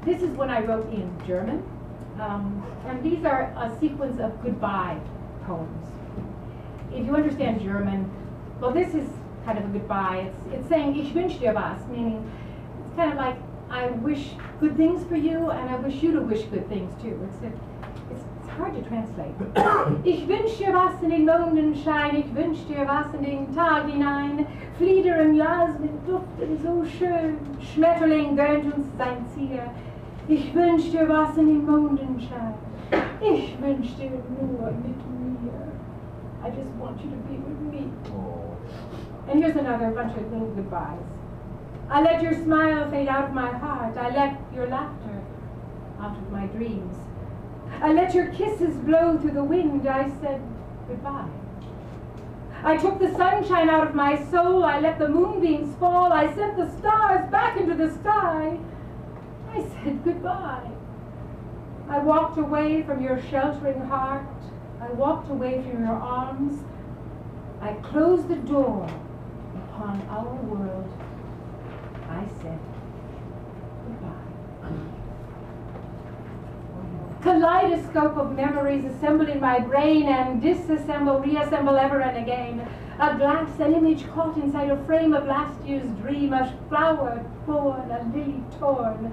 This is when I wrote in German, and these are a sequence of goodbye poems. If you understand German, well, this is kind of a goodbye. It's saying Ich wünsche dir was, meaning it's kind of like I wish good things for you, and I wish you to wish good things too. It's hard to translate. Ich wünsch dir was in den Mondenschein, ich wünsch dir was in den Tag hinein. Flieder im Jasmin duften so schön, Schmetterling gönnt uns sein Zier. Ich wünsch dir was in den Mondenschein, ich wünsch dir nur mit mir. I just want you to be with me. And here's another bunch of little goodbyes. I let your smile fade out of my heart. I let your laughter out of my dreams. I let your kisses blow through the wind. I said goodbye. I took the sunshine out of my soul. I let the moonbeams fall. I sent the stars back into the sky. I said goodbye. I walked away from your sheltering heart. I walked away from your arms. I closed the door upon our world. I said goodbye. Kaleidoscope of memories assemble in my brain and disassemble, reassemble ever and again. A glass, an image caught inside a frame of last year's dream, a flower born, a lily torn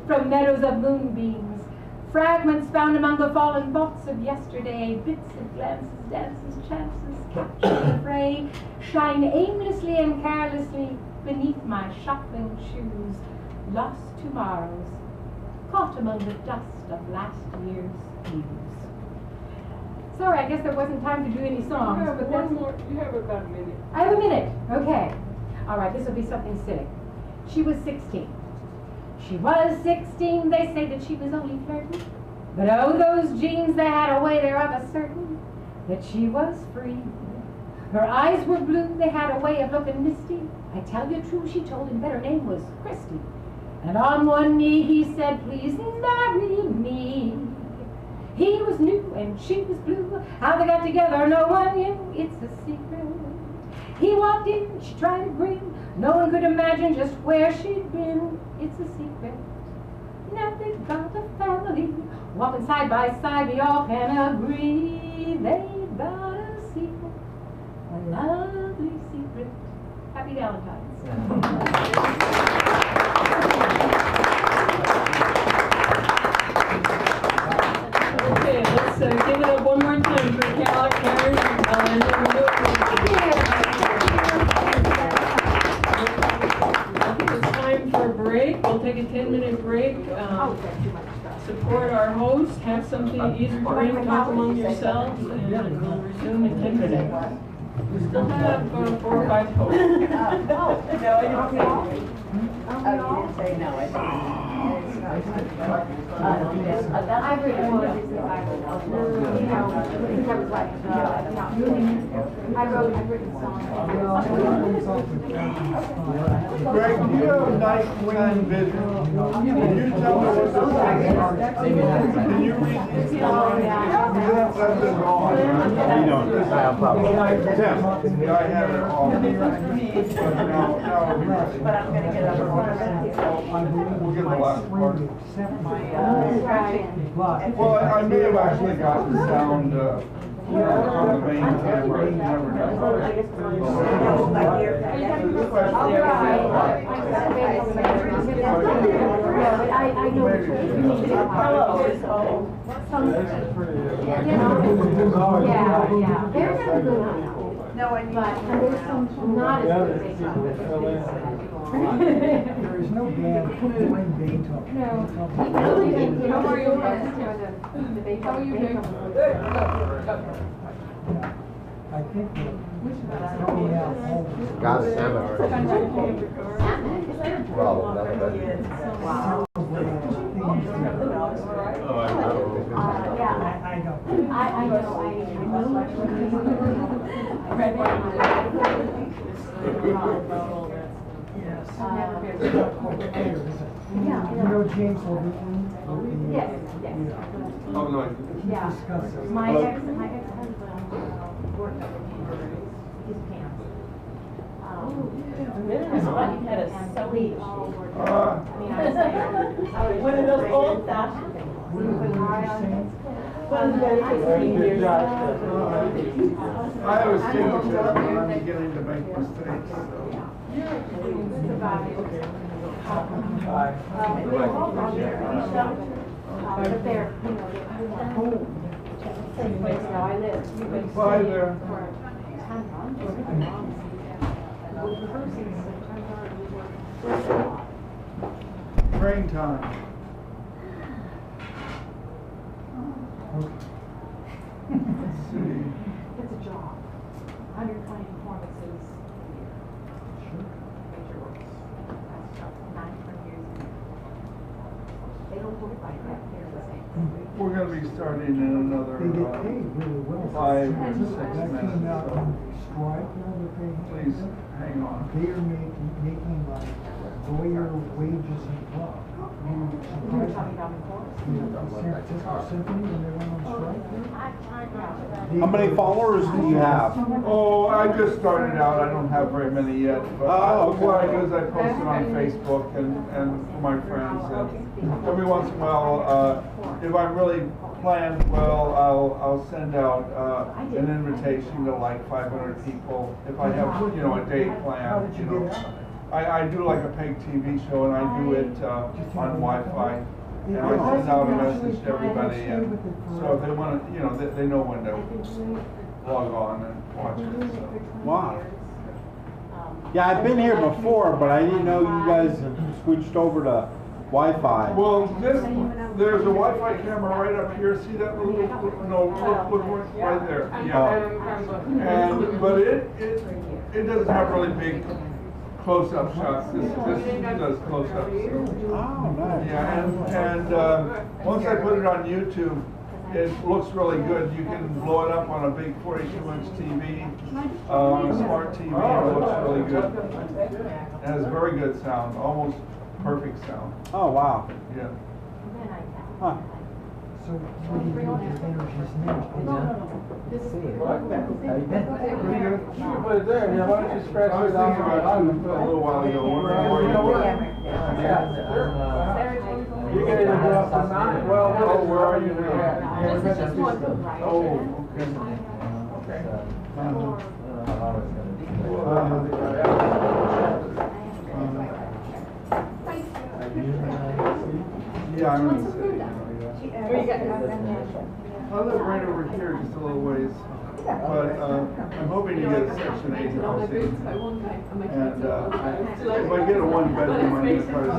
from meadows of moonbeams. Fragments found among the fallen thoughts of yesterday, bits of glances, dances, chances, captured in the fray, shine aimlessly and carelessly beneath my shuffling shoes. Lost tomorrows, caught among the dust of last year's views. Sorry, I guess there wasn't time to do any songs. You have one more. You have about a minute. I have a minute. Okay. All right, this will be something silly. She was 16. She was 16. They say that she was only flirting. But oh, those jeans, they had a way thereof a certain that she was free. Her eyes were blue. They had a way of looking misty. I tell you true, she told him that her name was Christy. And on one knee he said, please marry me. He was new and she was blue. How they got together, no one knew. It's a secret. He walked in, she tried to grin. No one could imagine just where she'd been. It's a secret. Now they've got a family. Walking side by side, we all can agree. They've got a secret. A lovely secret. Happy Valentine's. Okay, let's give it up one more time for Karen and I think it's time for a break. We'll take a 10-minute break. Support our host, have something to eat or drink, talk among yourselves, and we'll resume in 10 minutes. We still have 4 or 5 posts. No, I didn't say no. You didn't say no, I didn't. I've written more recently. I've written songs. Greg, do you have a night time vision? Can you tell me what this is? Can you read these lines? You have left it all. You don't. Tim, I have it all. Now we'll be ready. But I'm gonna get up. We'll get the last part. Well, I may have actually gotten sound on the main camera, you never know. Yeah. They're never good enough. No, I need. But there's some not as good as they There is no bad blind Beethoven. No. How are you? How are you doing? I think that throwing out all the Got salmon. Well, none of it. I know. I know. Yes. Yeah. You know James Livingston? Yes. Oh, no. Yeah. Discuss it. My ex-husband worked up in his pants. One of those old fashioned things. Good job, Chris. I always think that when I'm beginning to make mistakes, so. Bye. But they're, same place where I live. You can Bye stay there. for 10 months. Train time. Let's see. It's a job. 120 performances. Major works. That's just 9 years. They don't work like that here, the same. We're gonna be starting in another, They get paid really well. 5 or 6 That came minutes, out so on strike, you know, that they. please hang on. They are making like lawyer wages and above. You were talking about before? San Francisco Symphony when they went on strike there. How many followers do you have? Oh, I just started out, I don't have very many yet, but Oh, okay. what I do is I post it on Facebook and for my friends, and every once in a while, if I'm really planned well, I'll send out, an invitation to like 500 people, if I have, a date planned, I do like a PEG TV show, and I do it, on Wi-Fi, and I send out a message to everybody, and so if they wanna, they know when to log on and watch it, so. Wow. Yeah, I've been here before, but I didn't know you guys have switched over to Wi-Fi. Well, there's a Wi-Fi camera right up here. See that little, look right there. Yeah. But it doesn't have really big close-up shots. This does close-ups. So. Oh, nice. Yeah, and once I put it on YouTube, it looks really good. You can blow it up on a big 42-inch TV, on a smart TV, and it looks really good. It has very good sound, almost perfect sound. Oh, wow. Yeah. Huh. So what do you do with your energies now? Pretty good. You can put it there, yeah, why don't you scratch I was it thinking out? about you a little while ago. Yeah, sure. You can either go up to 9, well, Where are you now? This is just one book, right? Oh, okay. Yeah, I'm in the city. I live right over here, just a little ways. But I'm hoping to get a Section 8 housing. And if I get a one-bedroom, I'm gonna try to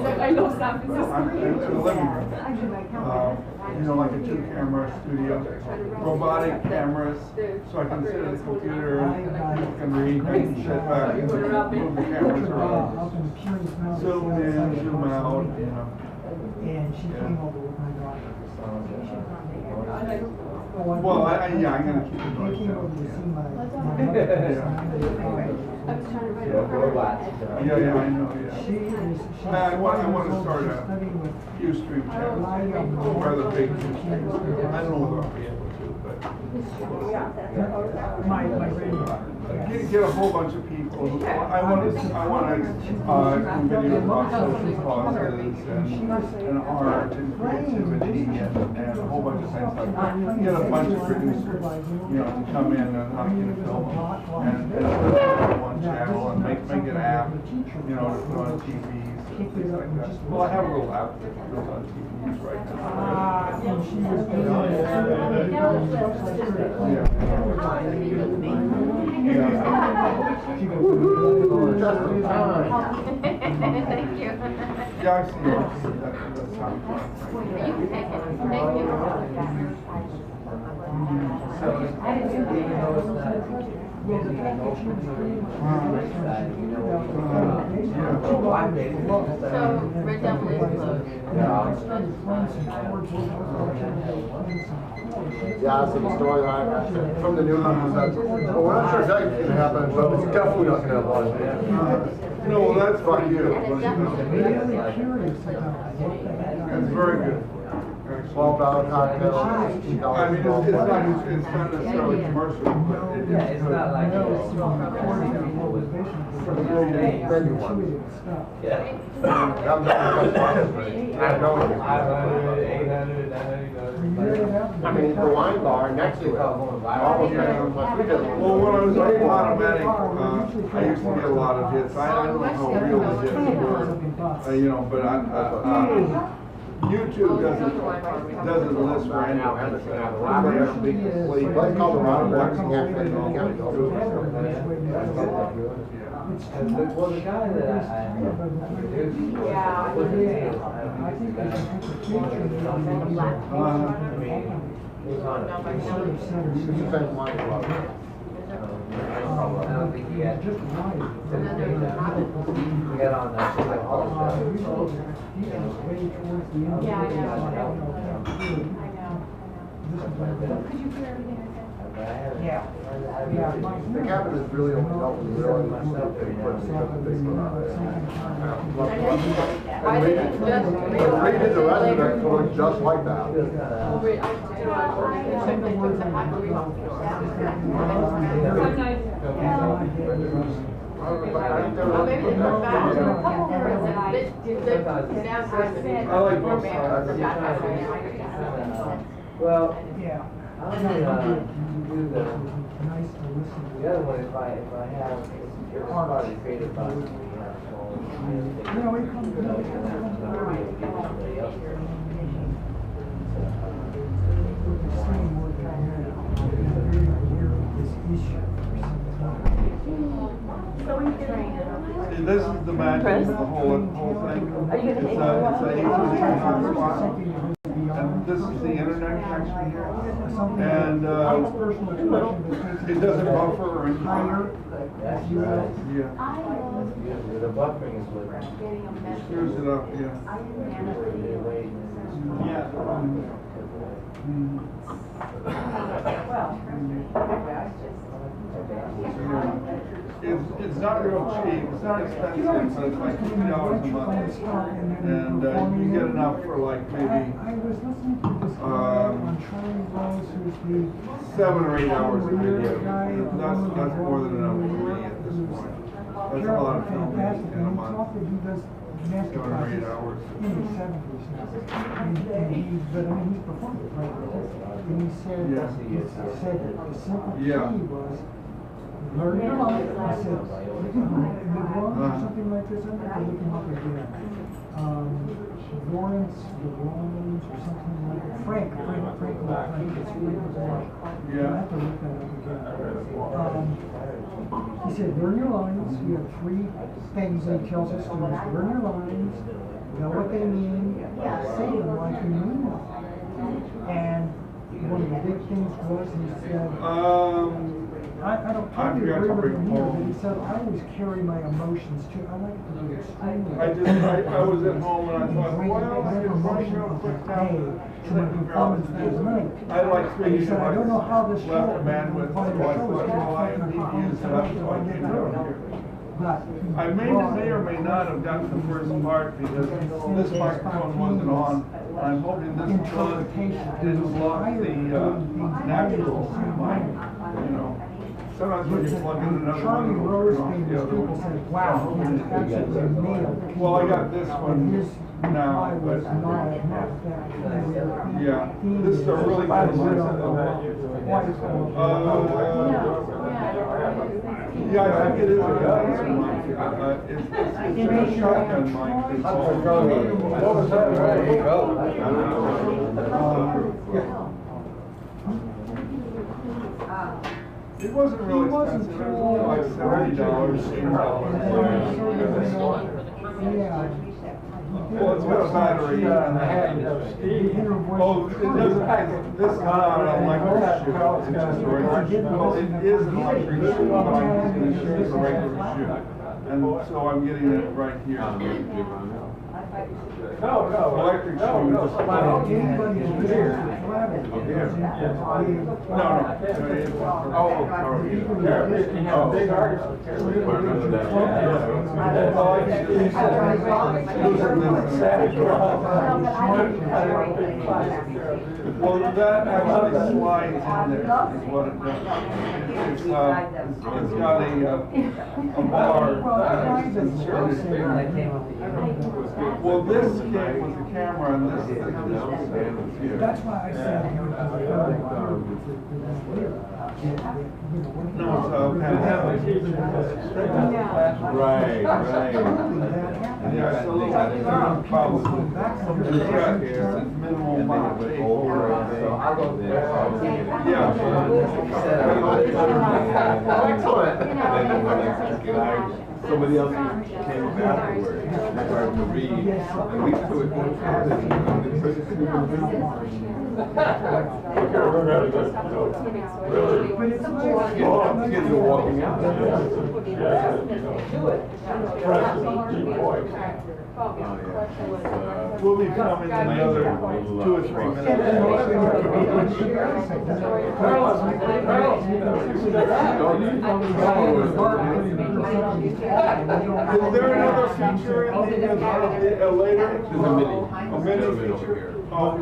set I love San Francisco. I'm into the living room. Like a 2-camera studio, robotic cameras, so I can sit at the computer and can read, and sit back and move the cameras around. Up in Kearns Mountain. Zoom in, zoom out, And she came over with my daughter. Well, I'm gonna keep it They noise came over down. to see my mother. Yeah, I know, yeah. She is, I want to start she's a studying with Ustream channel, rather big Ustream. I don't know whether I'll be able to, but. my radio. get a whole bunch of people. I want to video about social causes and art and creativity and a whole bunch of things like that. Get a bunch of producers, to come in and how can you film them and put it on one channel and make an app, to put on TVs and things like that. Well, I have a little app that goes on TVs right now. Thank you. Yeah, I've seen it. That sounds fun. You can take it. Thank you. So, Red Devil is closed. Yeah, so the story from the news is that, well, we're not sure exactly what's going to happen, but it's definitely not going to have one. No, well, that's for you. That's very good. $12 cocktail, $16 I mean, it's not necessarily commercial, but it's not like menu one. Yeah. I'm not I know. I mean, the wine bar next to it. Almost well, when I was on Automatic, I used to get a lot of hits. I don't know how real the hits were, but YouTube doesn't list random hits. They have big play. Let's call them out. Well, the guy that I introduced was I don't think he had just we got on that like all the Yeah, I know. Could you put everything in Yeah. The cabin is really only dealt with really stuff that he puts because of Facebook on there. And we did the rest of it, so it's just like that. I like both sides. Well, Yeah. I don't know, do the other one, if I have, it's probably created by me, See, this is the magic of the whole thing. It's a spot. And this is the internet connection here. And it doesn't buffer or anything. That's right. Yeah. The buffering is what. Screws it up, yeah. Yeah. It's not real cheap, it's not expensive, but it's like $50 a month. And you get enough for like maybe 7 or 8 hours a video. That's more than enough for me at this point. That's a lot of filming in a month. 7 or 8 hours. In his 70s now. But I mean, he's performed it right now. And he said that the simple key was learn your life. I said, look at wrong or something like this. I'm going to look him up again. Lawrence, the Romans, or something like that. Frank. It's really bizarre. Yeah. I have to look that up again. He said, learn your lines. We have 3 things that he tells us to do. Learn your lines, know what they mean, say them like you mean them. And one of the big things was he said, I don't probably agree with him here, but he said, I always carry my emotions too. I like to be extremely. I was at home and I thought, well, I can run real quick down. I like speaking to I don't know how this show left bandwidth, so I thought, well, I need to use it up, so I came down here. I may or may not have gotten the first part because this microphone wasn't on. I'm hoping this one didn't block the natural mic, sometimes when you plug in another Charlie one. Rose it'll came, turn off the other people one. said, wow, he's actually a male. Well, I got this one And his now, reply but, was not that. yeah, this is a really good one. Yeah, I think it is a gun mic. It's a shotgun mic. What was that? There you go. It wasn't really expensive, it was only like $70. Yeah. Well, it's got a battery and oh, it doesn't, this is not an electric shoe, it's just a regular shoe. Well, it is an electric shoe, but I'm using it as a regular shoe. And so I'm getting it right here. Electric shoe, just Anybody who's here. Big artist. Well, that actually slides in there, is what it does. It's got a bar that's inserted here. Well, this came with the camera and this was. That's why I said. No, it's Right, right. yeah, it's a little probably. It's minimal amount of tape. So I'll go there. Yeah. Excellent. Somebody else came afterwards, started to read, and we two kids are walking out. We'll be coming in another 2 or 3 minutes. Is there another feature in the later? There's a mini. A mini feature? Oh.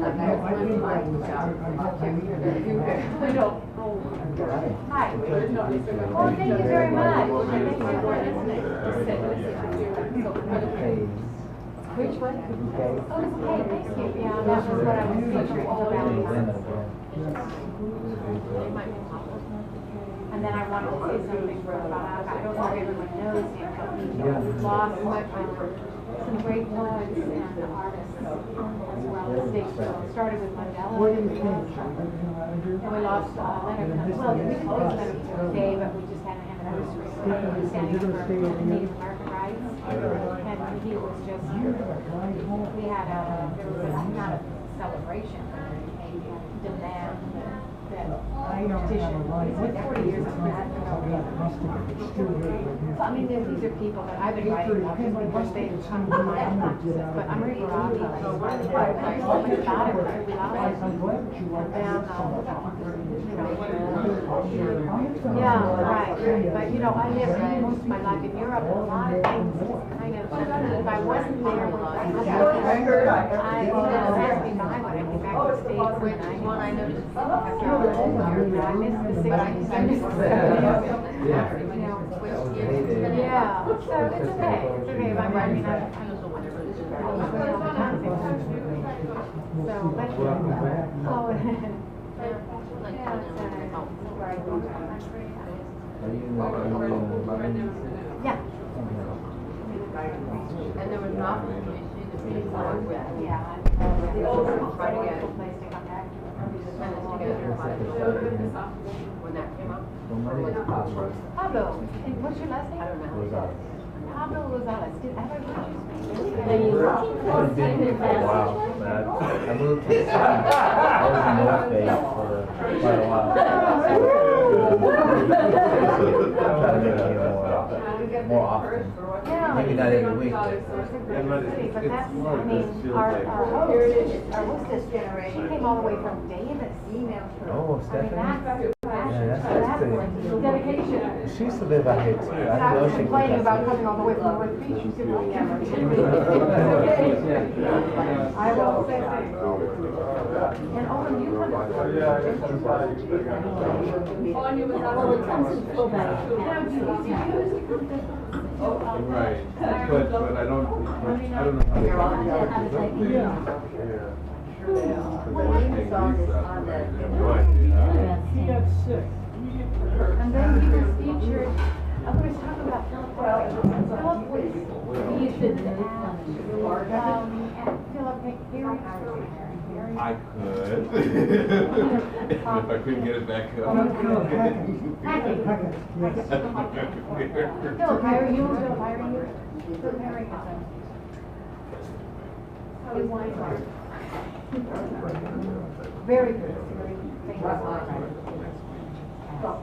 Hi. Well, thank you very much. Thank you for listening. Which one? Oh, it's okay, thank you. Yeah, that was what I was thinking all about. And then I wanted to say something about, I don't know if everyone knows him, but we lost some great poets and artists as well as Statesville. It started with Mandela. What do you think? And we lost Leonard. Well, we closed Leonard today, but we just had an anniversary standing up for Native American rights. And he was just, we had there was not a celebration, a demand that petition. It's like 40 years of that. So, I mean, these are people that I've been writing about because they've come to my offices. But I'm reading Rob, so much about it, we lost it. And then, yeah, right. But, you know, I lived most of my life in Europe, and a lot of things kind of, if I wasn't there, I asked me why when I came back to the States, and I noticed, I missed the 60s, I missed the 70s. Yeah, so it's okay, it's okay. I mean, I so, but, yeah. And there was an office issue that we worked with. Yeah. The old one, try to get Place to come back. send us together when that came up. Pablo, and what's your last name? I don't know. Pablo Rosales. Did I ever hear you speak? Are you looking for I've been here for a while, but I moved to the city. I was in North Bay for quite a while. Try to get here more often. Yeah. Maybe not every week. But that's, I mean, our hostess, she came all the way from Davis. Oh, I mean, Stephanie? that's that's pretty. Dedication. She used to live out here too. I And didn't I know was she complaining lived about out coming all the way from North Beach, you said, well, yeah. I will say that. And Owen, you come. Well, it comes in full bag. Now, do you use Right, but I don't know how to He got sick. And then he was featured, I was talking about Philip. Philip was, he used to act. And Philip, very I could. If I couldn't get it back up. Philip, hire you, Philip, hire you. Philip, hire you. His wine bar. Very good, very famous wine bar.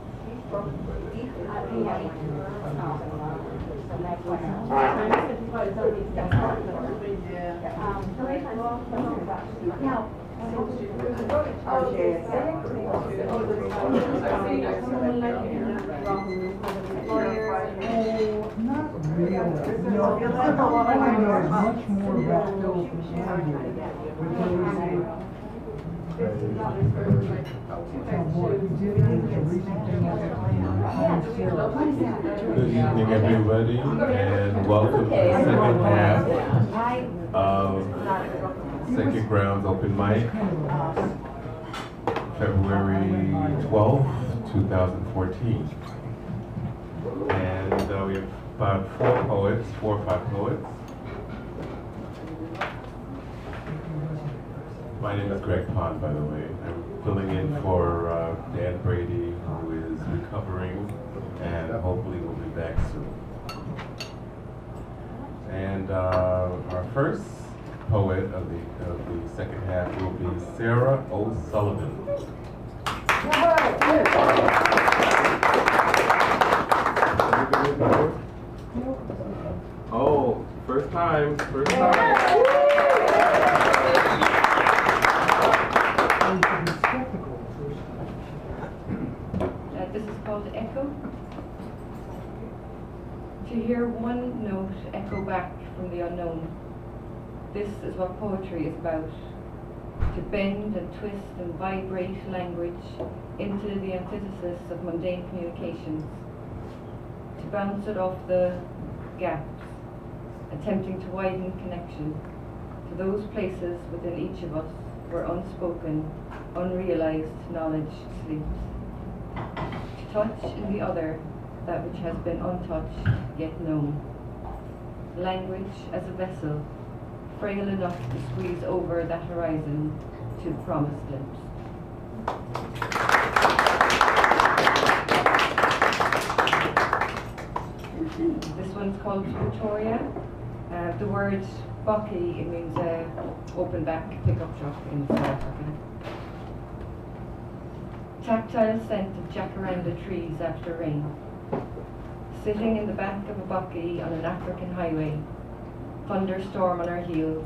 Not really. No, I know much more about Philip than I do. From what he did in the recent thing I Good evening, everybody, and welcome to the second half of Second Grounds Open Mic, February 12th, 2014. And we have about 4 or 5 poets. My name is Greg Pond, by the way. I'm filling in for Dan Brady, who is recovering and hopefully will be back soon. And our first poet of the second half will be Sarah O'Sullivan. Oh, first time. This is called Echo. To hear one note echo back from the unknown. This is what poetry is about. To bend and twist and vibrate language into the antithesis of mundane communications. To bounce it off the gaps, attempting to widen connection to those places within each of us where unspoken, unrealized knowledge sleeps. To touch in the other that which has been untouched yet known. Language as a vessel, frail enough to squeeze over that horizon to the promised lips. This one's called Victoria. The word Bucky, it means open back pickup truck in South Africa. Tactile scent of jacaranda trees after rain. Sitting in the back of a bucky on an African highway. Thunderstorm on our heels.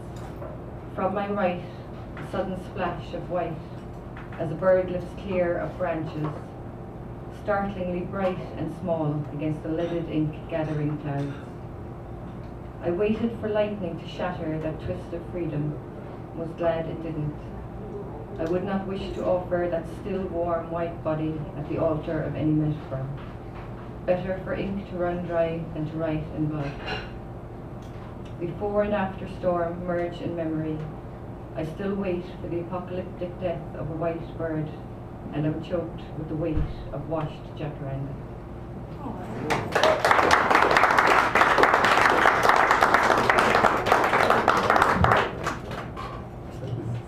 From my right, a sudden splash of white as a bird lifts clear of branches. Startlingly bright and small against the leaded ink gathering clouds. I waited for lightning to shatter that twist of freedom, was glad it didn't. I would not wish to offer that still warm white body at the altar of any metaphor. Better for ink to run dry than to write in blood. Before and after storm merge in memory. I still wait for the apocalyptic death of a white bird, and am choked with the weight of washed jacaranda.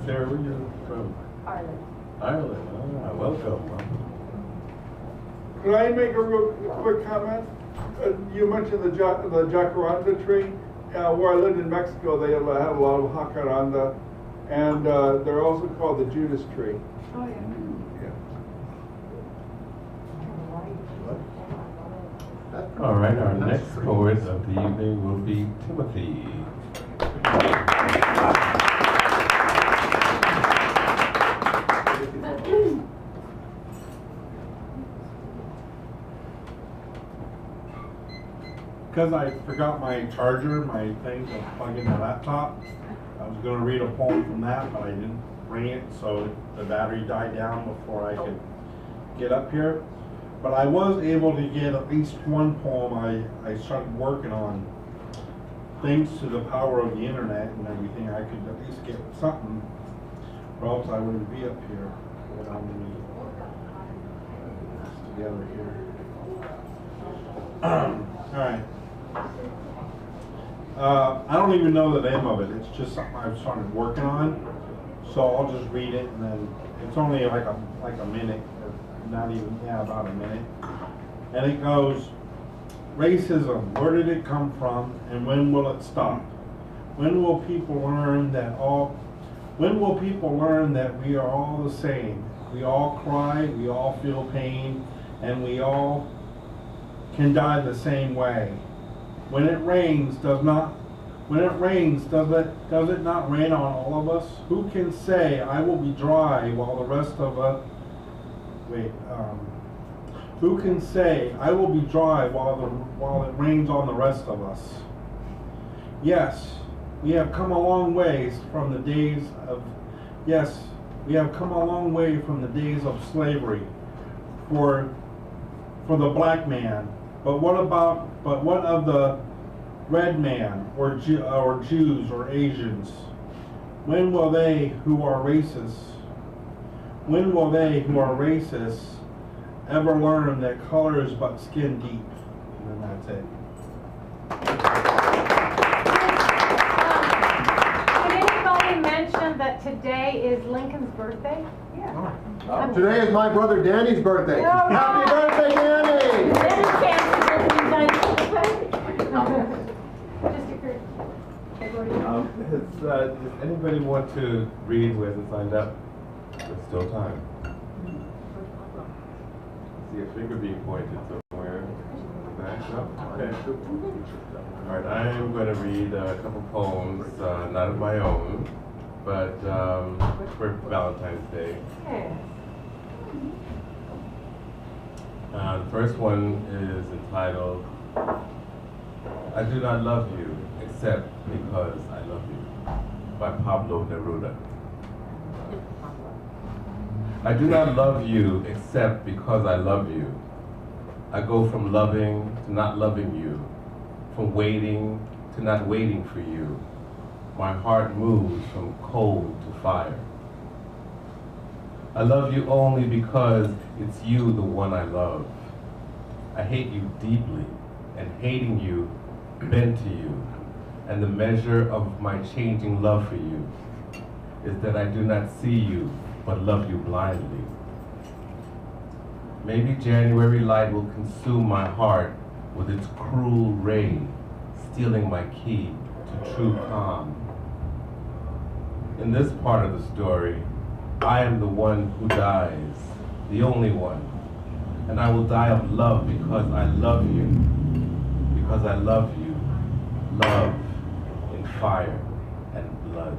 Sarah, where are you from? Ireland. Ireland. Ah, welcome. Could I make a real quick comment? You mentioned the jacaranda tree. Where I lived in Mexico, they had a lot of jacaranda, and they're also called the Judas tree. Oh, yeah. All right, our next poet of the evening will be Timothy. because I forgot my charger, my thing to plug in the laptop, I was going to read a poem from that, but I didn't bring it, so the battery died down before I could get up here. But I was able to get at least one poem I started working on. Thanks to the power of the internet and everything, I could at least get something, or else I wouldn't be up here. Hold on, let me put this together here. Alright. I don't even know the name of it. It's just something I've started working on. So I'll just read it, and then it's only like a minute, or not even, about a minute. And it goes, racism, where did it come from, and when will it stop? When will people learn that we are all the same? We all cry, we all feel pain, and we all can die the same way. When it rains, does it not rain on all of us? Who can say, I will be dry while the rest of us, who can say, I will be dry while it rains on the rest of us? Yes, we have come a long ways from the days of, slavery for the black man. But what of the red man, or Jews or Asians? When will they who are racist ever learn that color is but skin deep? And then that's it. Did anybody mention that today is Lincoln's birthday? Yeah. Today is my brother Danny's birthday. Oh, Happy birthday, Danny! Does anybody want to read who hasn't signed up? There's still time. See a finger being pointed somewhere. Back up. Okay. All right, I'm going to read a couple poems, not of my own, but for Valentine's Day. The first one is entitled, I Do Not Love You Except Because I Love You, by Pablo Neruda. I do not love you except because I love you. I go from loving to not loving you, from waiting to not waiting for you. My heart moves from cold to fire. I love you only because it's you, the one I love. I hate you deeply, and hating you, bend to you, and the measure of my changing love for you is that I do not see you, but love you blindly. Maybe January light will consume my heart with its cruel ray, stealing my key to true calm. In this part of the story, I am the one who dies, the only one, and I will die of love because I love you, because I love you, love in fire and blood.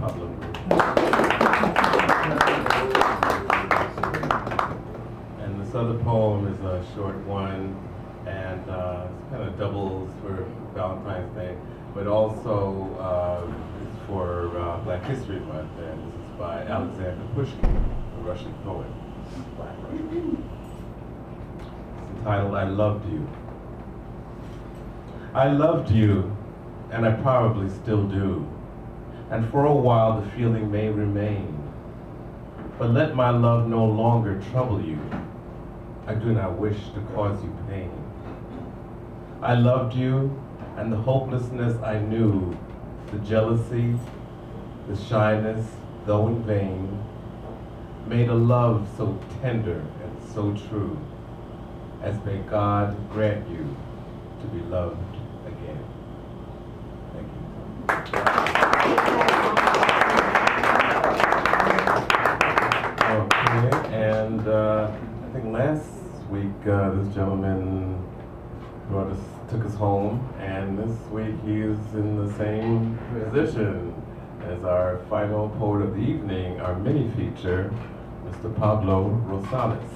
Pablo. And this other poem is a short one, and it's kind of doubles for Valentine's Day, but also it's for Black History Month, and this is by Alexander Pushkin, a Russian poet. It's entitled, I Loved You. I loved you, and I probably still do. And for a while the feeling may remain. But let my love no longer trouble you. I do not wish to cause you pain. I loved you, and the hopelessness I knew, the jealousy, the shyness, though in vain, made a love so tender and so true, as may God grant you to be loved again. Thank you. Okay, and I think last week this gentleman took us home, and this week he is in the same position as our final poet of the evening, our mini feature, Mr. Pablo Rosales.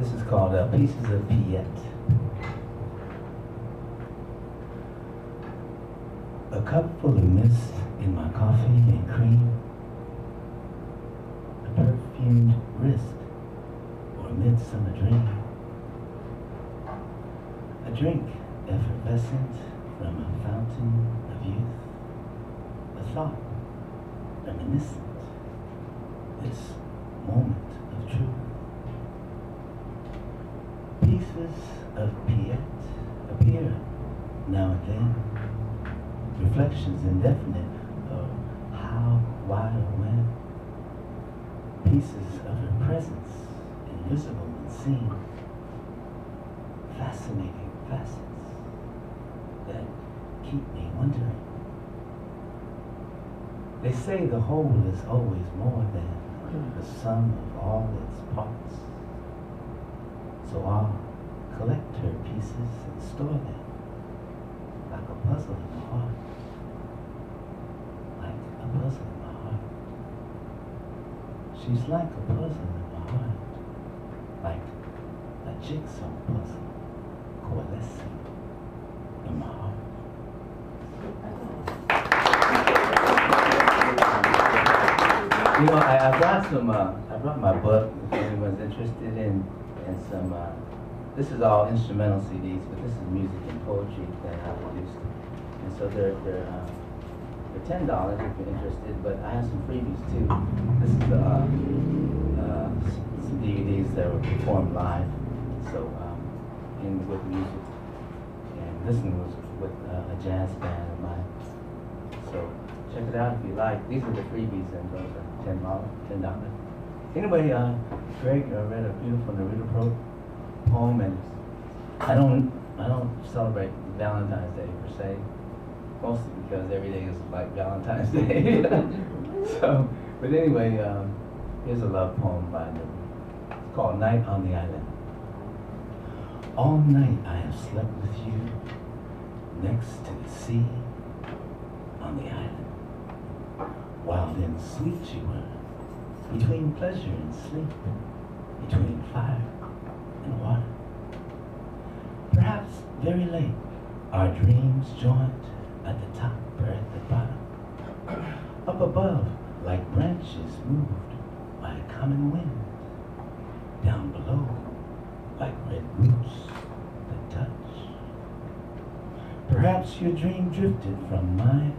This is called Pieces of Piet. A cup full of mist in my coffee and cream. A perfumed wrist or a midsummer dream. A drink effervescent from a fountain of youth. A thought reminiscent. This moment of truth. Pieces of Piet appear now and then. Reflections indefinite of how, why, or when. Pieces of her presence, invisible and seen. Fascinating facets that keep me wondering. They say the whole is always more than the sum of all its parts. So I'll collect her pieces and store them like a puzzle in my heart. Like a puzzle in my heart. She's like a puzzle in my heart. Like a jigsaw puzzle coalescing in my heart. You know, I brought my book if anyone's interested in some, this is all instrumental CDs, but this is music and poetry that I produced. And so they're $10 if you're interested, but I have some freebies too. This is some DVDs that were performed live, so with music. And this one was with a jazz band of mine. So check it out if you like. These are the freebies, and those are $10. Anyway, Greg read a beautiful Narita poem, and I don't celebrate Valentine's Day per se, mostly because every day is like Valentine's Day. So, but anyway, here's a love poem by Narita. It's called Night on the Island. All night I have slept with you next to the sea on the island. Wild and sweet you were, between pleasure and sleep, between fire and water. Perhaps very late, our dreams joined at the top or at the bottom. Up above, like branches moved by a common wind. Down below, like red roots that touch. Perhaps your dream drifted from mine,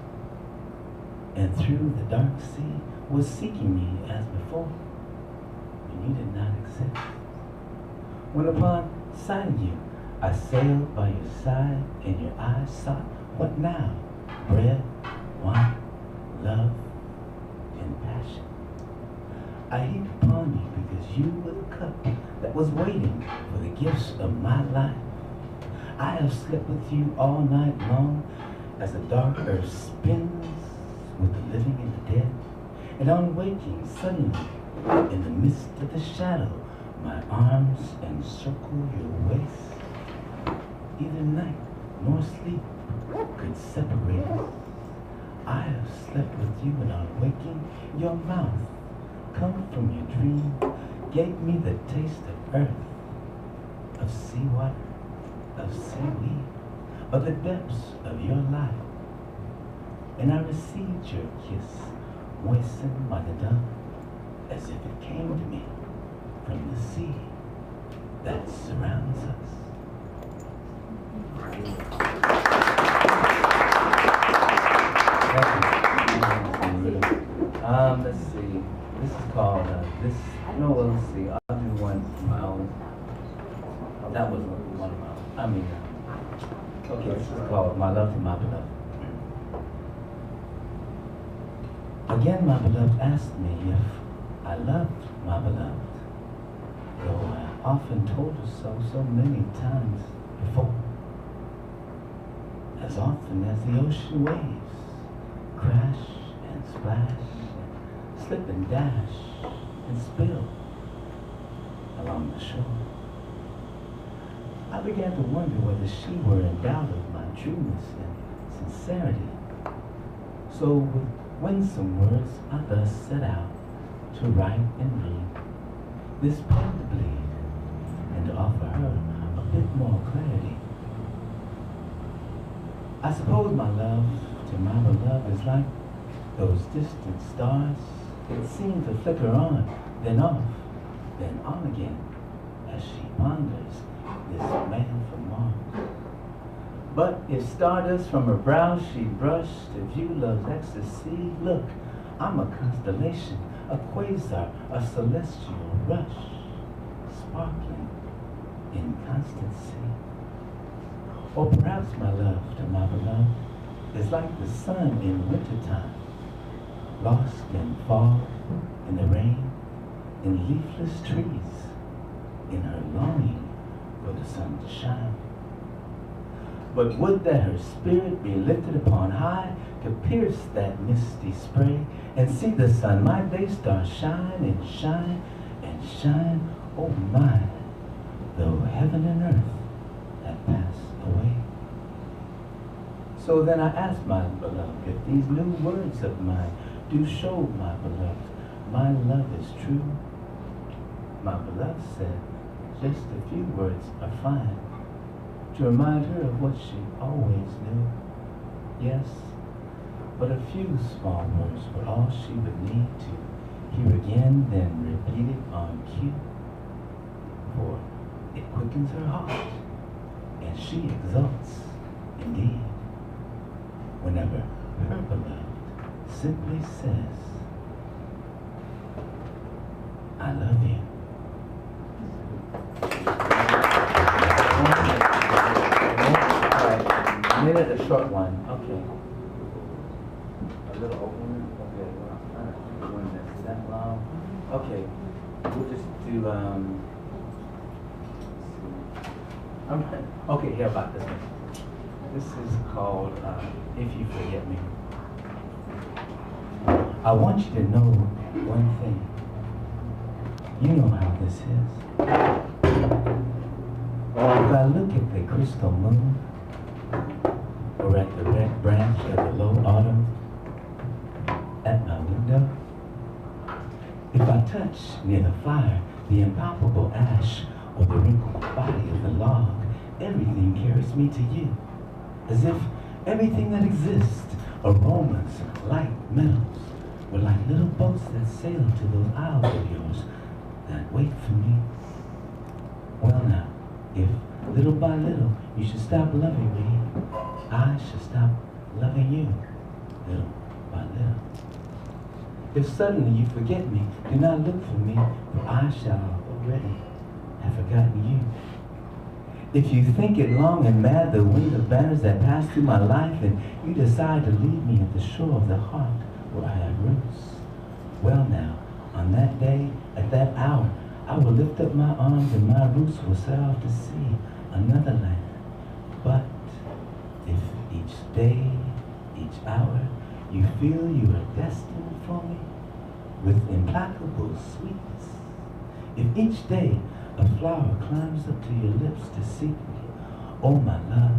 and through the dark sea was seeking me as before, when you did not exist. When upon sighting you, I sailed by your side, and your eyes sought what now? Bread, wine, love, and passion. I heaped upon you because you were the cup that was waiting for the gifts of my life. I have slept with you all night long as the dark earth spins with the living and the dead. And on waking suddenly, in the midst of the shadow, my arms encircle your waist. Neither night nor sleep could separate us. I have slept with you, and on waking, your mouth, come from your dream, gave me the taste of earth, of seawater, of seaweed, of the depths of your life. And I received your kiss, moistened by the dawn, as if it came to me from the sea that surrounds us. Let's see. This is called let's see. I'll do one of my own. That was one of my own. Okay, this is called My Love to My Beloved. Again, my beloved asked me if I loved my beloved, though I often told her so many times before. As often as the ocean waves crash and splash, and slip and dash and spill along the shore, I began to wonder whether she were in doubt of my trueness and sincerity. So with winsome words, I thus set out to write and read this pen to bleed, and I suppose my love to my beloved is like those distant stars that seem to flicker on, then off, then on again, as she ponders this man from Mars. But if stardust from her brow she brushed to view love's ecstasy, look, I'm a constellation, a quasar, a celestial rush, sparkling in constancy. Or perhaps my love to my beloved is like the sun in wintertime, lost in fall, in the rain, in leafless trees, in her longing for the sun to shine. But would that her spirit be lifted upon high to pierce that misty spray and see the sun, my day star, shine and shine and shine, oh my, though heaven and earth have passed away. So then I asked my beloved if these new words of mine do show my beloved my love is true. My beloved said just a few words are fine to remind her of what she always knew. Yes, but a few small words were all she would need to hear again, then repeat it on cue. For it quickens her heart, and she exults indeed whenever her beloved simply says, I love you. All right, minute, a short one. Okay. A little opener. Okay, well, I'm not doing this that long. Okay, we'll just do, okay, here about this one. This is called, If You Forget Me. I want you to know one thing. You know how this is. If I look at the crystal moon, or at the red branch of the low autumn, at my window, if I touch near the fire the impalpable ash or the wrinkled body of the log, everything carries me to you, as if everything that exists, aromas, light, metals, were like little boats that sail to those isles of yours that wait for me. Well now, if little by little you should stop loving me, I should stop loving you, little by little. If suddenly you forget me, do not look for me, for I shall already have forgotten you. If you think it long and mad, the wind of banners that pass through my life, and you decide to leave me at the shore of the heart where I have roots, well now, on that day, at that hour, I will lift up my arms and my roots will set off to sea, another land. But if each day, each hour, you feel you are destined for me with implacable sweets, if each day a flower climbs up to your lips to seek me, oh my love,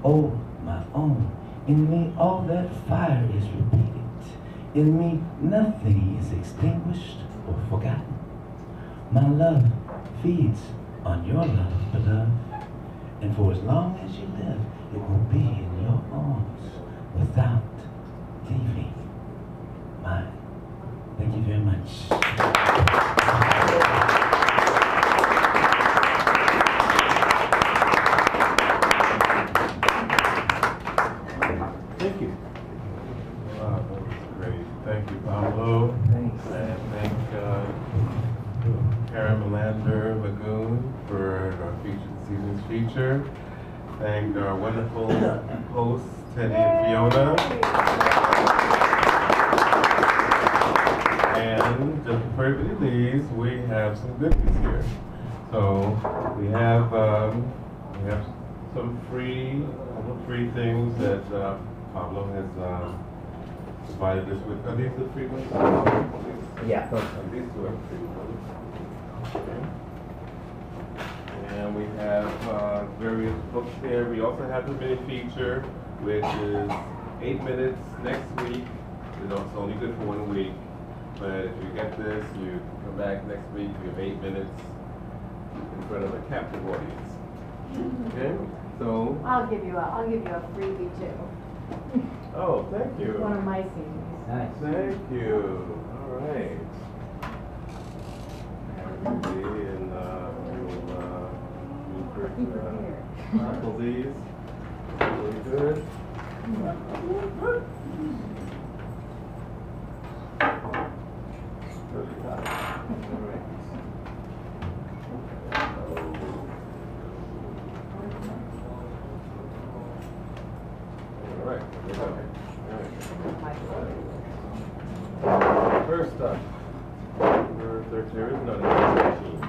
oh my own, in me all that fire is repeated. In me nothing is extinguished or forgotten. My love feeds on your love, beloved, and for as long as you live, it will be in your arms without leaving mine. Thank you very much. Thank you. Wow, that was great. Thank you, Pablo. Thanks. And thank Karen Melander Lagoon for our season's feature. Thank our wonderful hosts, Teddy and Fiona. And just before everybody leaves, we have some goodies here. So we have some free things that Pablo has provided us with. Are these the free ones? Yeah. These two are free ones. Okay. And we have various books here. We also have the mini feature, which is 8 minutes next week. It's only good for 1 week. But if you get this, you come back next week, you have 8 minutes in front of a captive audience. Okay? So. I'll give you a freebie too. Oh, thank you. One of my CDs. Nice. Thank you. All right. And we'll sample these. Really good. All right, here we go. All right. First up, number 13, there is none, number 13.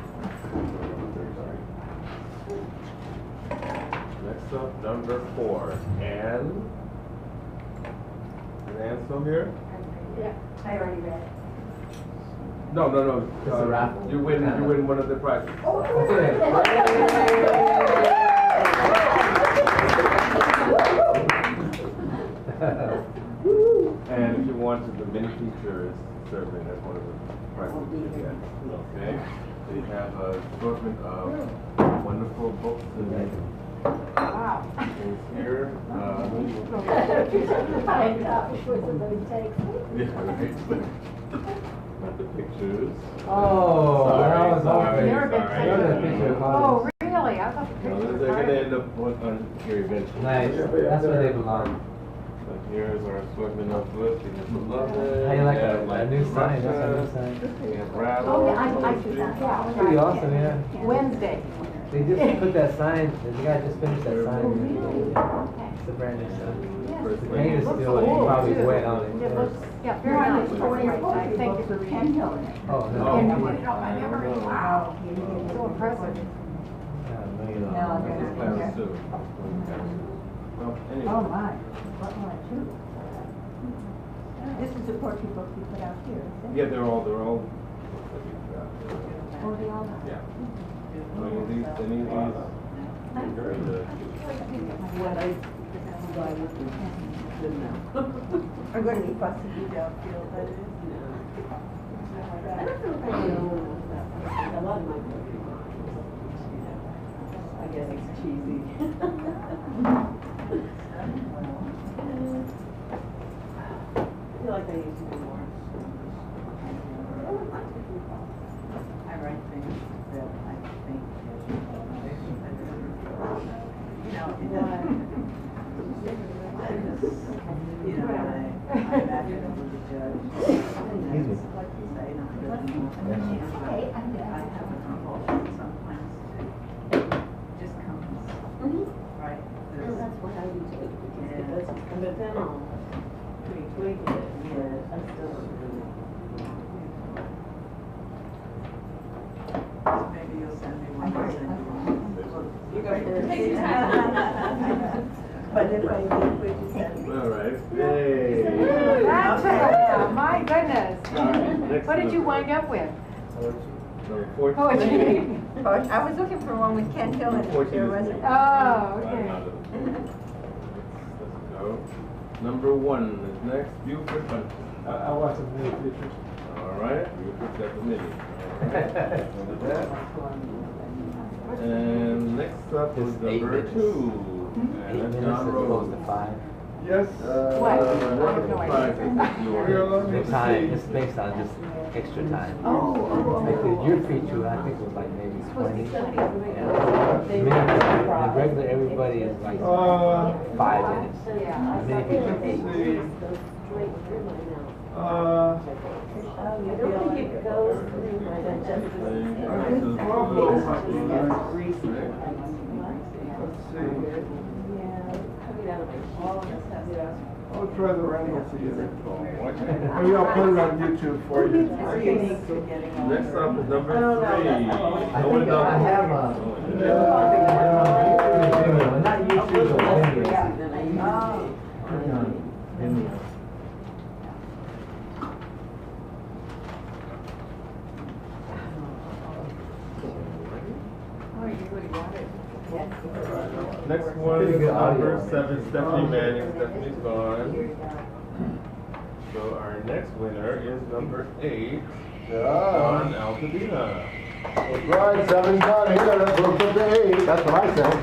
Next up, number 4, Anne. Is Anne still here? Yeah, I already read it. No. It's a raffle. You win one of the prizes. And if you wanted, the mini feature is serving as one of the prizes you get. Okay? They have an assortment of wonderful books and Wow. things here. I know, which was somebody takes. Yeah, right. Not the pictures. Oh, that was sorry, You're a bit sorry. You're the picture of Oh, others. really? I thought the No, pictures they're were going to end up on here eventually. Nice. That's where they belong. But here's our assortment of books. We have Beloved. How you like we have, a new sign? That's a new Russia, sign. We have Rattle. Oh, yeah, I see that, yeah. Pretty awesome, yeah. Wednesday. They just put that sign, the guy just finished that sign. Oh, really? Okay. It's a brand new sign. First The thing paint is is- still probably wet on it. It looks, yeah, very nice. I think it's Ken Hill in it. Oh, no. And you put it on my memory. Wow. So impressive. This class too. Well, anyway. Oh, my. What one, too? This is the poetry book you put out here, is it? Yeah, they're all books that we've got. Oh, they all are? Yeah. Any of these? Very good. I'm going to be fussy, you don't feel that is? A lot of my poetry, I guess it's cheesy. I feel like I used to do more. I write things that I think, I imagine it was a judge. Excuse me. Like you say, not good anymore. I have a compulsion sometimes to just comes, right? That's what I do too, because it doesn't come But then I'll tweak it, Yeah. I still don't really. Maybe you'll send me one. I'll send you one. You go first. Take your time. But if I did, would you send me? All right. Yay. That's my goodness. Next What did you number. wind up with? Number 14. Poetry. I was looking for one with Ken Hill in it, 14 there is wasn't. me. Oh, okay. Let's go. Number 1 is next. Buford Bunch. I watched the movie pictures. All right. Buford's got the mini. All right. Look at that. And next up is It's 8 number minutes. 2. 8 And minutes that's as John opposed to Rose. 5. Yes. What? I have no idea. The time, it's based on just extra time. Like your feature, I think was like maybe 20. Yeah. The regular everybody is like 5 minutes. Yeah. The mini feature 8. I don't think it goes through my digestive I'll try the Randall Theater. Maybe I'll put it on YouTube for you. Next up is number 3. I think I have a. Not YouTube, but Vimeo. Next one Pretty is good number audio. 7, Stephanie Manning. Stephanie's gone. So our next winner is number 8, John Altadena. Right, 7 done here, let's look at the 8, that's what I said.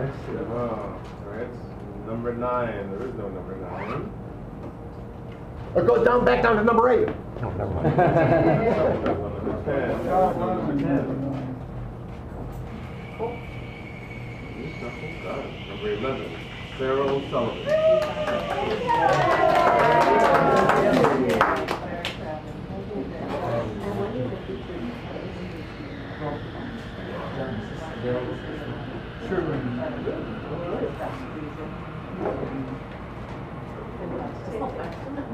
Alright, number 9. There is no number 9. It goes down, back down to number 8. No, never mind. Number 10. Number 11. Sarah O'Sullivan.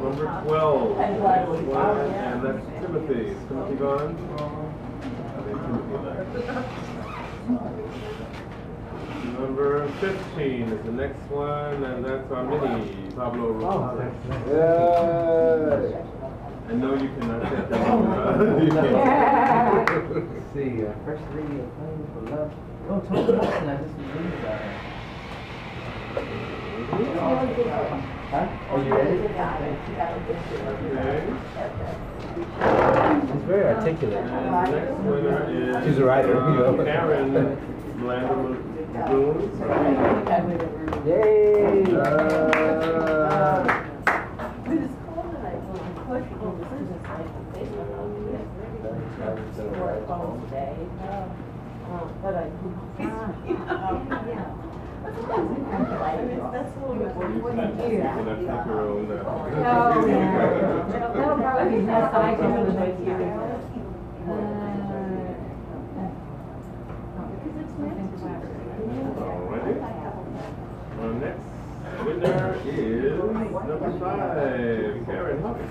Number 12. And that's Timothy. Is Timothy gone? I think Timothy left. Number 15 is the next one, and that's our mini, Pablo Rojas. I know you cannot take that one. You can't. Let's see, First Lady of Flame for Love. Oh, Tony Wilson, I just read that. Huh? Are you ready? He's very articulate. And the next winner is She's a writer. Karen Lagoon. Yay! Our next winner is number 5, Karen Hubbard.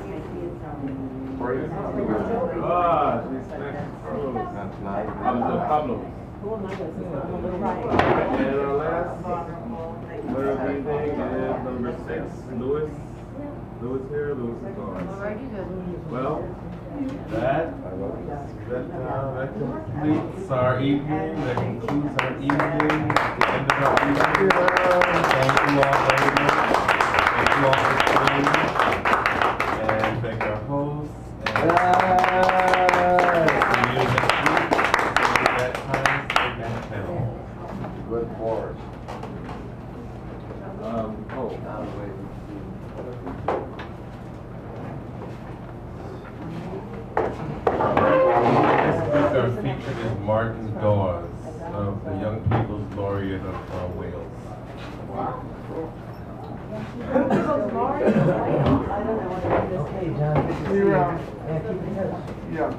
Ah, she's next. Pablo. And our last winner of the evening is number 6, Louis. Louis here, Louis is gone. Well, that completes our evening. That concludes our evening. At the end of our evening. Thank you all very much. Thank you all for coming. And thank our hosts. And see you next week. At that time, stay back channel. Good forward. Our feature is Martin Dawes, of the Young People's Laureate of Wales. Okay, John, good to see you. Yeah, keep in touch. Yeah.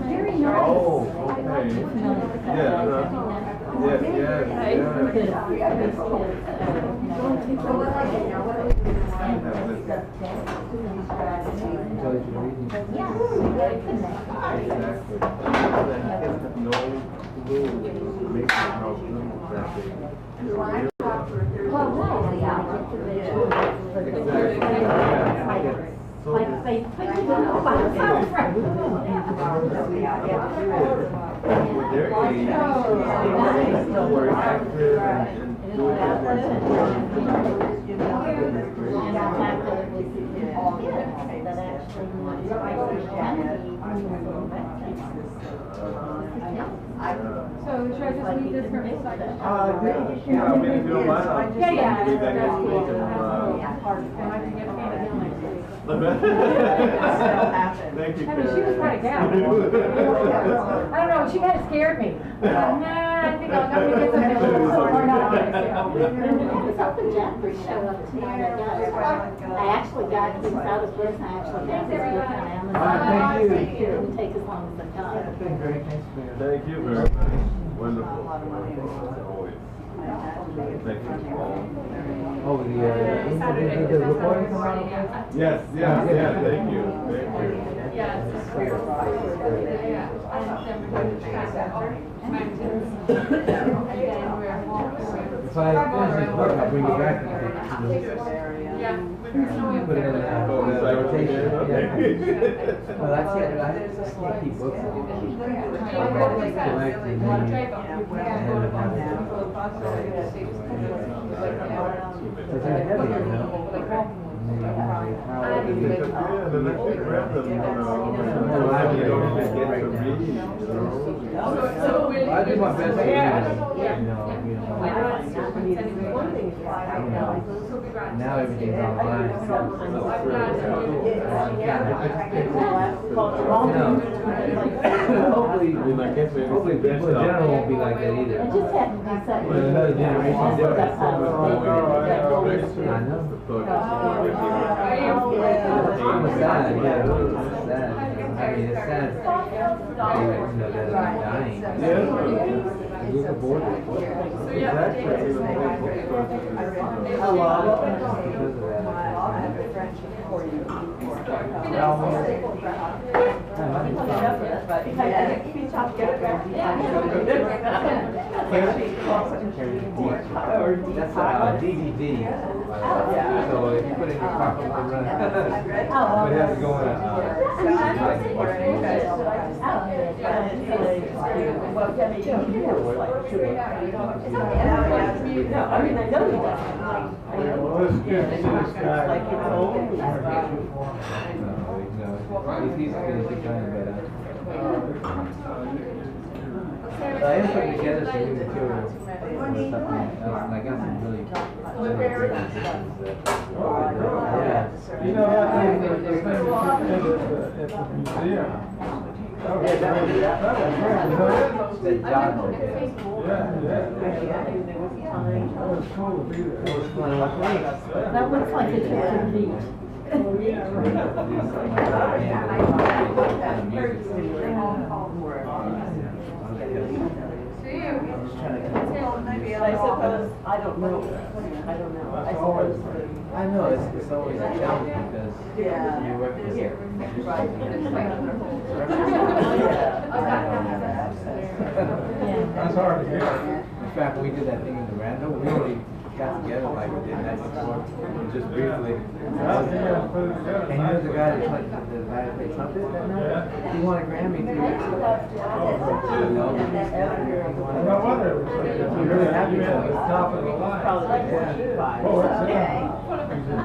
Very nice. Oh, okay. Yeah, no clue making how that very active and doing So should I just leave this for a second? yeah, I mean, if you don't mind, I'll Yeah. leave that next week and, And I can get paid again next week. Thank you, I mean, she was quite a gal. I don't know, she kind of scared me. I think I'm gonna get something a little more nice. I was hoping Jack would show up tonight. I actually got his out of this, I actually got his book on Amazon. Thank you. It didn't take as long as I thought. It's been great. Thanks for your Thank you very much. Wonderful. Always. Thank you all. Oh, the recording come out okay? Yes, thank you. Thank you. If I finish this book, I'll bring it back to the put it in rotation. Well, that's it. I sneaky books. they're heavy, you know? I do my best to read, now everything's online. Hopefully people in general won't be like that either. I just had to do something. But another generation different. I know. It's sad, yeah, it's sad. I mean, it's sad. That they're dying. Look aboard it. That's DVD. So if you put it in your pocket, it run. But it has to go in I am putting together some new material and stuff, and I got some really yeah. You know, that thing at the museum. That was That job. Yeah. That was cool to be there. That looks like a trip to the beach. I suppose, I don't know. I suppose. I know, it's always a challenge because you work with That's hard to hear. In fact, we did that thing in the random. We only got together like we did that before, just briefly. And you know the guy that played trumpet that night? He won a Grammy 3 weeks ago. No wonder it was so good. I'm really happy at the top of the line.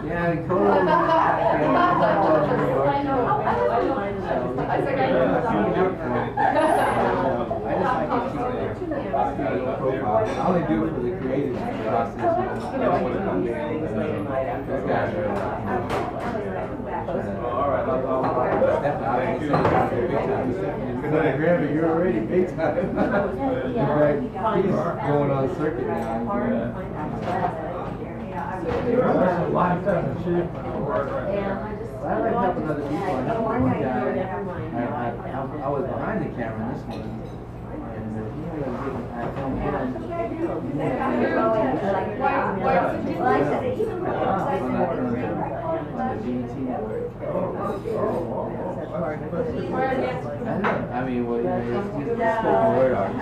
Yeah, he totally New York. I just like to keep profile. I only do it for the creative process. I don't want to come in. Those guys are definitely Grammy, you're already big time. He's going on circuit now. That's a lifetime achievement. I like helping other people. I know one guy, I was behind the camera in this one, and I filmed him. I mean, well, he's a spoken word artist.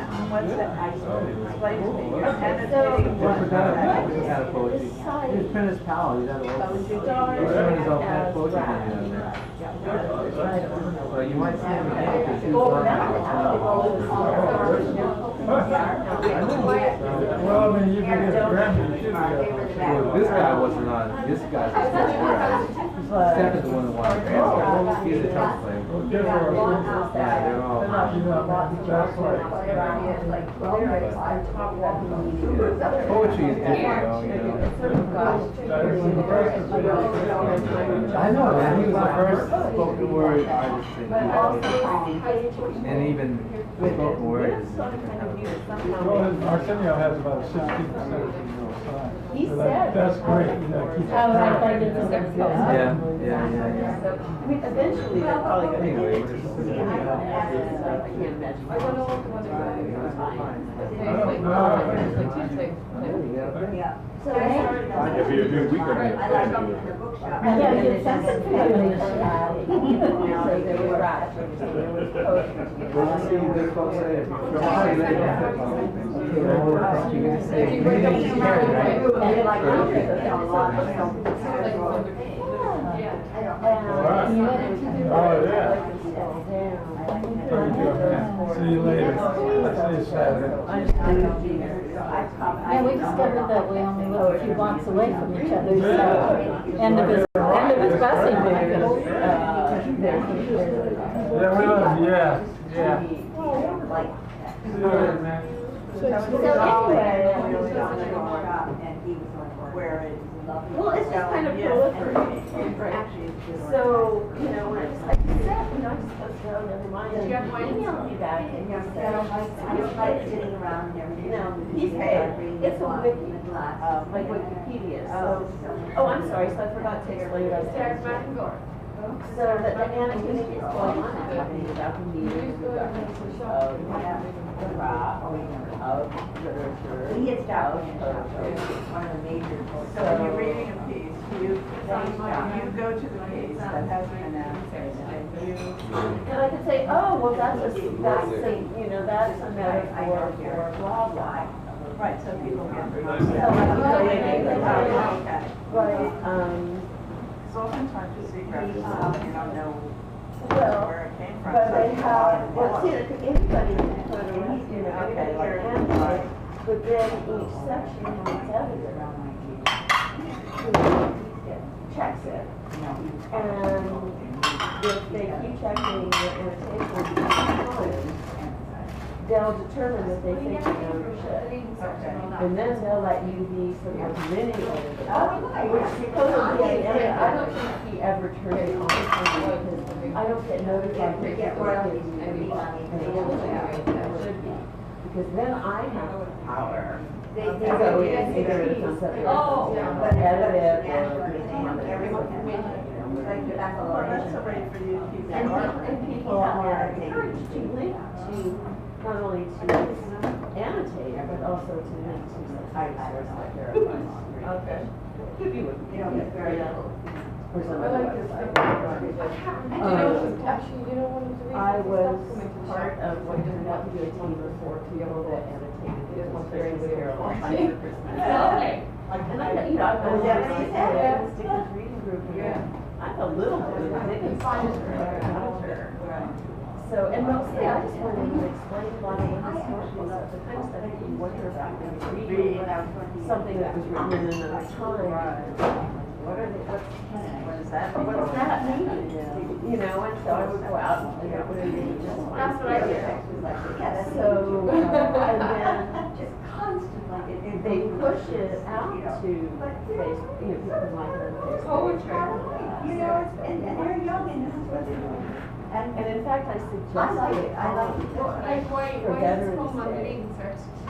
What kind of poetry? He's Prentice Powell. He's out of Oakland. He's doing his own kind of poetry thing down there. So you might see him again because he's Well, I mean, you can get a Grammy, you should get well, this guy wasn't on. This guy's a spoken word artist. Steph is the one that won the Grammy. He's a trumpet player. Yeah, they're all. Poetry is different, though, you know. I know, man. He was the first spoken word artist and even spoken word is Arsenio has about 60% of the sign. He said. That's great. You know, keep Oh, I thought it was yeah. I mean, eventually they're probably going to Anyway, I can't imagine. Yeah. So If you're a good week or yeah, it's something for you. good folks say it. See you later. See you Saturday. Yeah, we discovered that we only live a few blocks away from each other, so end of his busing because Yeah, we live, yeah, yeah. So anyway, well, it's just kind of proliferating, right? So, you know, when I just said, you know, I just put down, never mind. He emailed me back and he said, I just like sitting around and everything. No, he's paid. It's a wiki, like Wikipedia, so. Oh, I'm sorry, so I forgot to explain that. So the annotating is going on, I'm talking about the meetings, of craft, of literature. He gets down one of the major. So when you're reading a piece, you go to the piece that has been annotated, and I can say, oh, well, that's a, you know, that's a metaphor for blah blah. Right, so people get. Right. So oftentimes you see graphics, you don't know where it came from. But they have, well, see, anybody can put a, you know, anybody can animate, but then each section has editor who checks it. And if they keep checking the annotations, they'll determine that they think it's ownership. And then they'll let you be sort of mini editor, which supposedly I don't think he ever turned it on because I don't get notified that it gives me any should be. Because then I have the power to go in and figure it something edit it or that's a way for you to keep that work. And people are encouraged to link to not only to annotate, but also to link to some source like verified. Okay. Could be with, you know, very little. Or some other website. I was part of what turned out to be a team of 4 people that annotated it. It was very terrible. 100%. Okay. And I, you know, I was in Stickers reading group. I'm a little bit of a biggest editor. So, and mostly I just wanted to explain a lot of the historical stuff, the kind of stuff that you wonder about when you read something that was written in another time. What are they, what does that mean? What does that mean? You know, and so I would go out and figure out what it means. That's what I did. So, and then just constantly, they push it out to Facebook, you know, people can like it on Facebook. You know, and they're young and this is what they're doing. And in fact, I suggested for Veterans Day,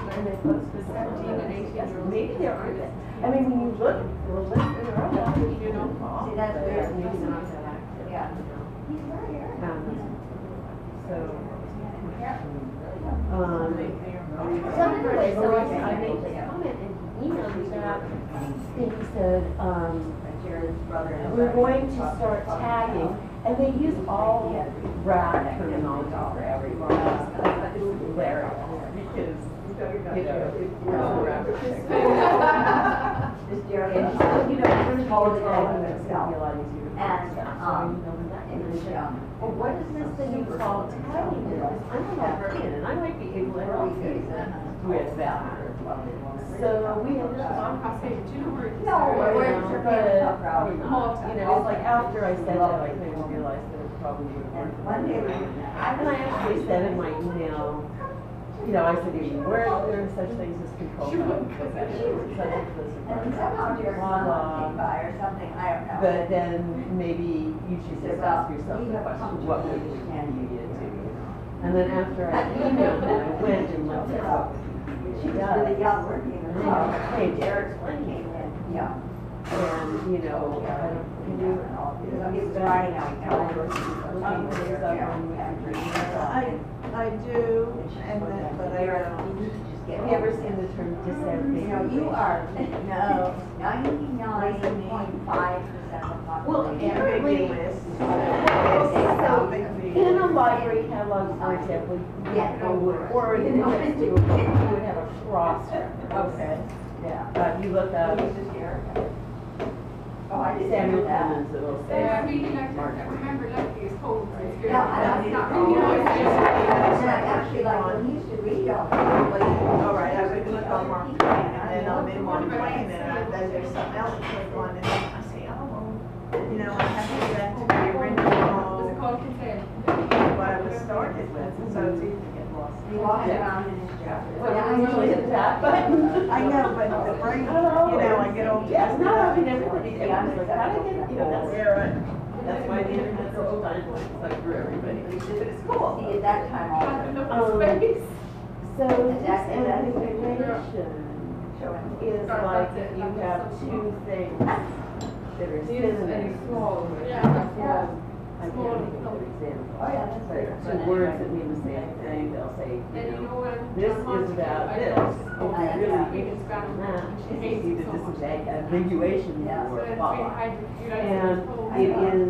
and they posted 17 and 18-year-olds. Maybe there aren't. I mean, when you look at the list, there are a lot of people who don't fall. See, that's weird. Maybe they're not that active. Yeah. He's very active. So anyway, so I made this comment and he emailed me back and he said, we're going to start tagging. And they use all rap terminology for everyone. It's hilarious because, you know, we're rappers. You know, there's all the tagging that's going to be a lot easier to understand. Well, what is this thing you call tagging? Because I'm a librarian and I might be able to help you with that. So we ended up on Cafe. Do you know where it is? No, but, you know, it's like after I said that, I kind of realized that it probably would work. And I actually said in my email, you know, I said, where there are such things as control but then maybe you should just ask yourself the question, what would you do? And then after I emailed him, I went and looked at what she does. Hey, Derek's playing. Yeah. And, you know, I do, and then, but I have you ever seen the term discerning? You know, you are, no, 99.5% of the well, apparently, in a library catalog, for example, or in an index, you would have a cross. Okay. Yeah. You look up. Oh, I didn't Samuel know that. Clemens, it'll say. I really like that. I remember liking his poems. It's good. No, I don't It's not know. really nice. And I actually like when he used to read all. All right, I would click on Mark Twain, and then I'm in Mark Twain, and then there's something else to click on, and then I say, oh, you know, I have to go back to the Was it original, called Consent? what I was started with, so it's easy to get lost. He walked around in his jacket. Well, I usually hit that button. I know, but the brain, you know, I get old. Yes, no, I mean, everybody, yeah, I'm like, how do I get, you know, that's. Yeah, right. That's why the internet's so old, it's like for everybody, but it's cool. He did that time also. So this Exactly that. information is like if you have two things that are synonyms. I can't think of an example. Oh, yeah, that's right. Two words that mean the same thing, they'll say, you know, this is about this. If you really focus on that, it's easy to disambiguation or blah. And it is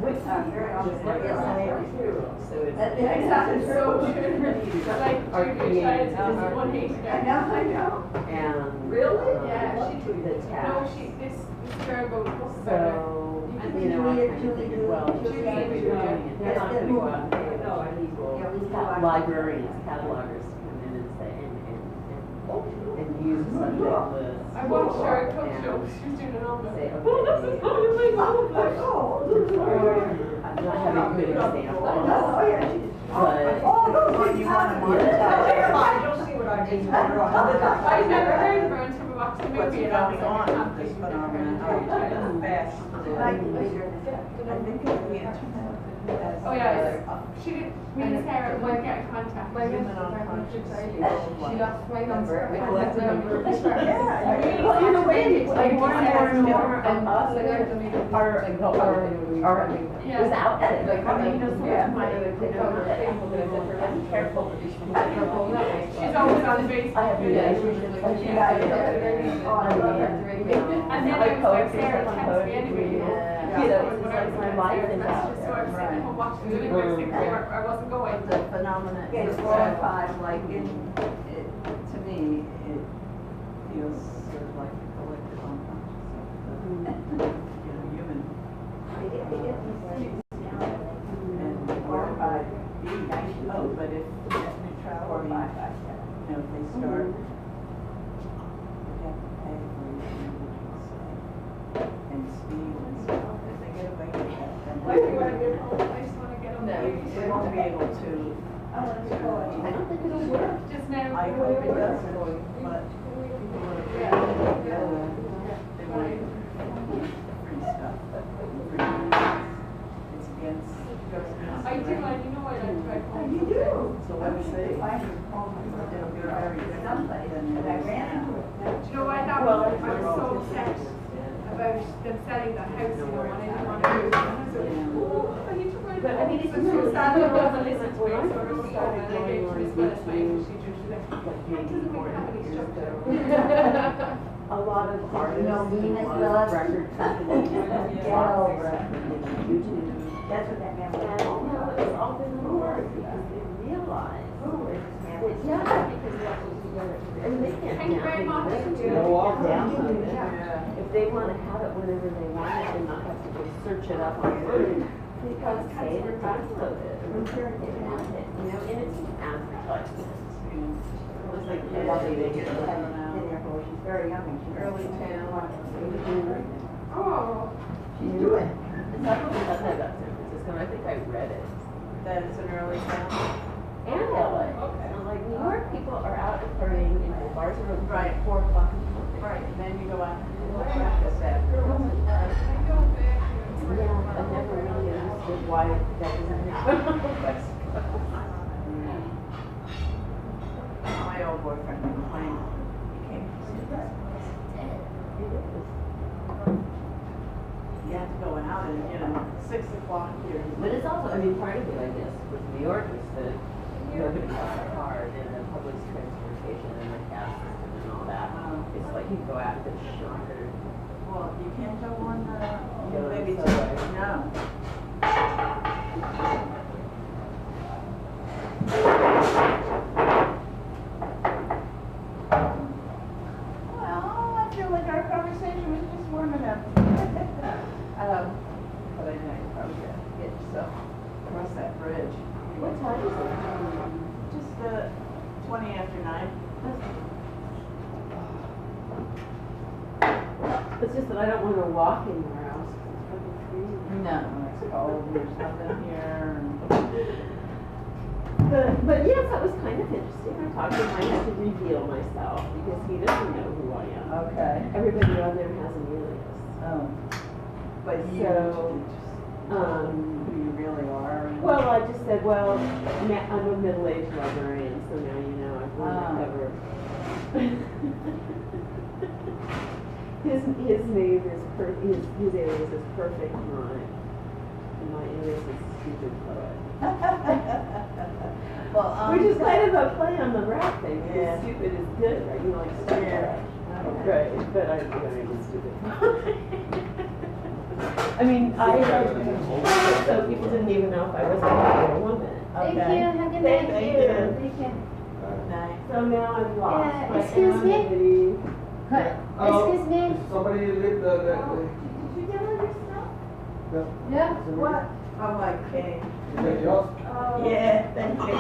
with just like the same plural. So it's are created I know. and Really? Yeah, she the No, task. this girl goes. So, you know, I kind of figured, well, just because we're doing it, they're not gonna go out and pay a bunch of people, librarians, catalogers to come in and say, and use the subject list. I watched her at Cook Show. and She was doing an omelette. Say, Oh, this is how you make omelette. I'm not having a good example, but. You want to You'll see what I mean. I've never heard of her until we watched the What's movie. going on, this phenomenon, fast. I think it's the internet. Oh yeah, she did, me and Sarah won't get in contact. Women on contract. She lost my number. I collected number. Yeah. In a way, it's like more and more And us, Yeah. without it, like, I mean, just, Yeah. my other thing, I'm careful with these. She's always on Facebook. I have relationships, like, she got it. And then I was like, Sarah, text me anyway. You know, it's like my life is out Just so there. I'm sitting home watching the movie, I wasn't going. The phenomenon Yeah, is it's glorified, like in, it, to me, it feels sort of like a collective unconscious of the, you know, human. And glorified being, oh, but if net neutrality, you know, if they start, they have to pay for individual say and speed and stuff, if they get away with that, then I just want to get home. they won't be able to. I don't think it'll work. Just now. I hope it doesn't, but people want to bring it together. They want free stuff, free news. It's against. I do, and you know I like to write poems. You do. So let's see. It'll be very different than it is now. Do you know what I thought? I was so upset about them selling the house, you know, and I didn't want to do it. And I was like, oh, I need to write But I mean, it's poems. So really sad that I wasn't like listening to when me, I so I first wrote started and I gave to this going one my into teacher. She's like, like it maybe doesn't more make than any years structure. ago. A lot of artists, No, me a as lot well of as- record companies, Get over it. YouTube. That's what that man And was. now it's all been the work because they realize that, yeah, because what was together, and they can't. Thank you very much. You're welcome. welcome. If they want to have it whenever they want it and not have to go search it up on Word, they can save it, download it, and return it, and have it, you know, and it's an advertisement. It's like, They get it out. She's very young and she's Early town. Oh. She's doing it. It's not really something about San Francisco, and I think I read it. That is an early town. And LA. I'm like, New York people are out and partying in the bars are open Right. at 4 o'clock in the morning. Right, and then you go out and practice after. Yeah, I've never really understood why that doesn't happen on the West Coast. My old boyfriend McLean, he came from San Francisco. You have to go out and, you know, 6 o'clock here. But it's also, I mean, part of it, I guess, with New York is that nobody has a car and the public transportation and the gas system and all that. It's like you go out to shorter. Well, you can't go on the, No, maybe so- no. Well, I feel like our conversation was just warming up. But I know you're probably gonna get yourself across that bridge. What time is it? Just 20 after 9. It's just that I don't want to walk anywhere else. It's fucking freezing. No, it's cold. There's nothing here. But yes, that was kind of interesting. I talked to him. I had to reveal myself because he doesn't know who I am. Okay. Everybody on there has an alias. Oh. But you who you really are. Well, I just said, well, I'm a middle-aged librarian, so now you know I've really covered. His name is his alias is Perfect Mind, and my alias is Stupid Poet. Well, which is kind of a play on the rap thing, because yeah. stupid is good, right? You like stupid. Yeah. Right, but I mean stupid. I mean, so people didn't even know if I was a man or a woman. Thank Okay. you, have a good night. Thank you. Thank you. Night. So now I'm lost. Yeah, but excuse now me? everybody- Excuse me? Somebody lived Did you get all your stuff? Yeah. What? Oh, my king. yours? Yeah, thank you.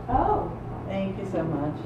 Oh. Thank you so much.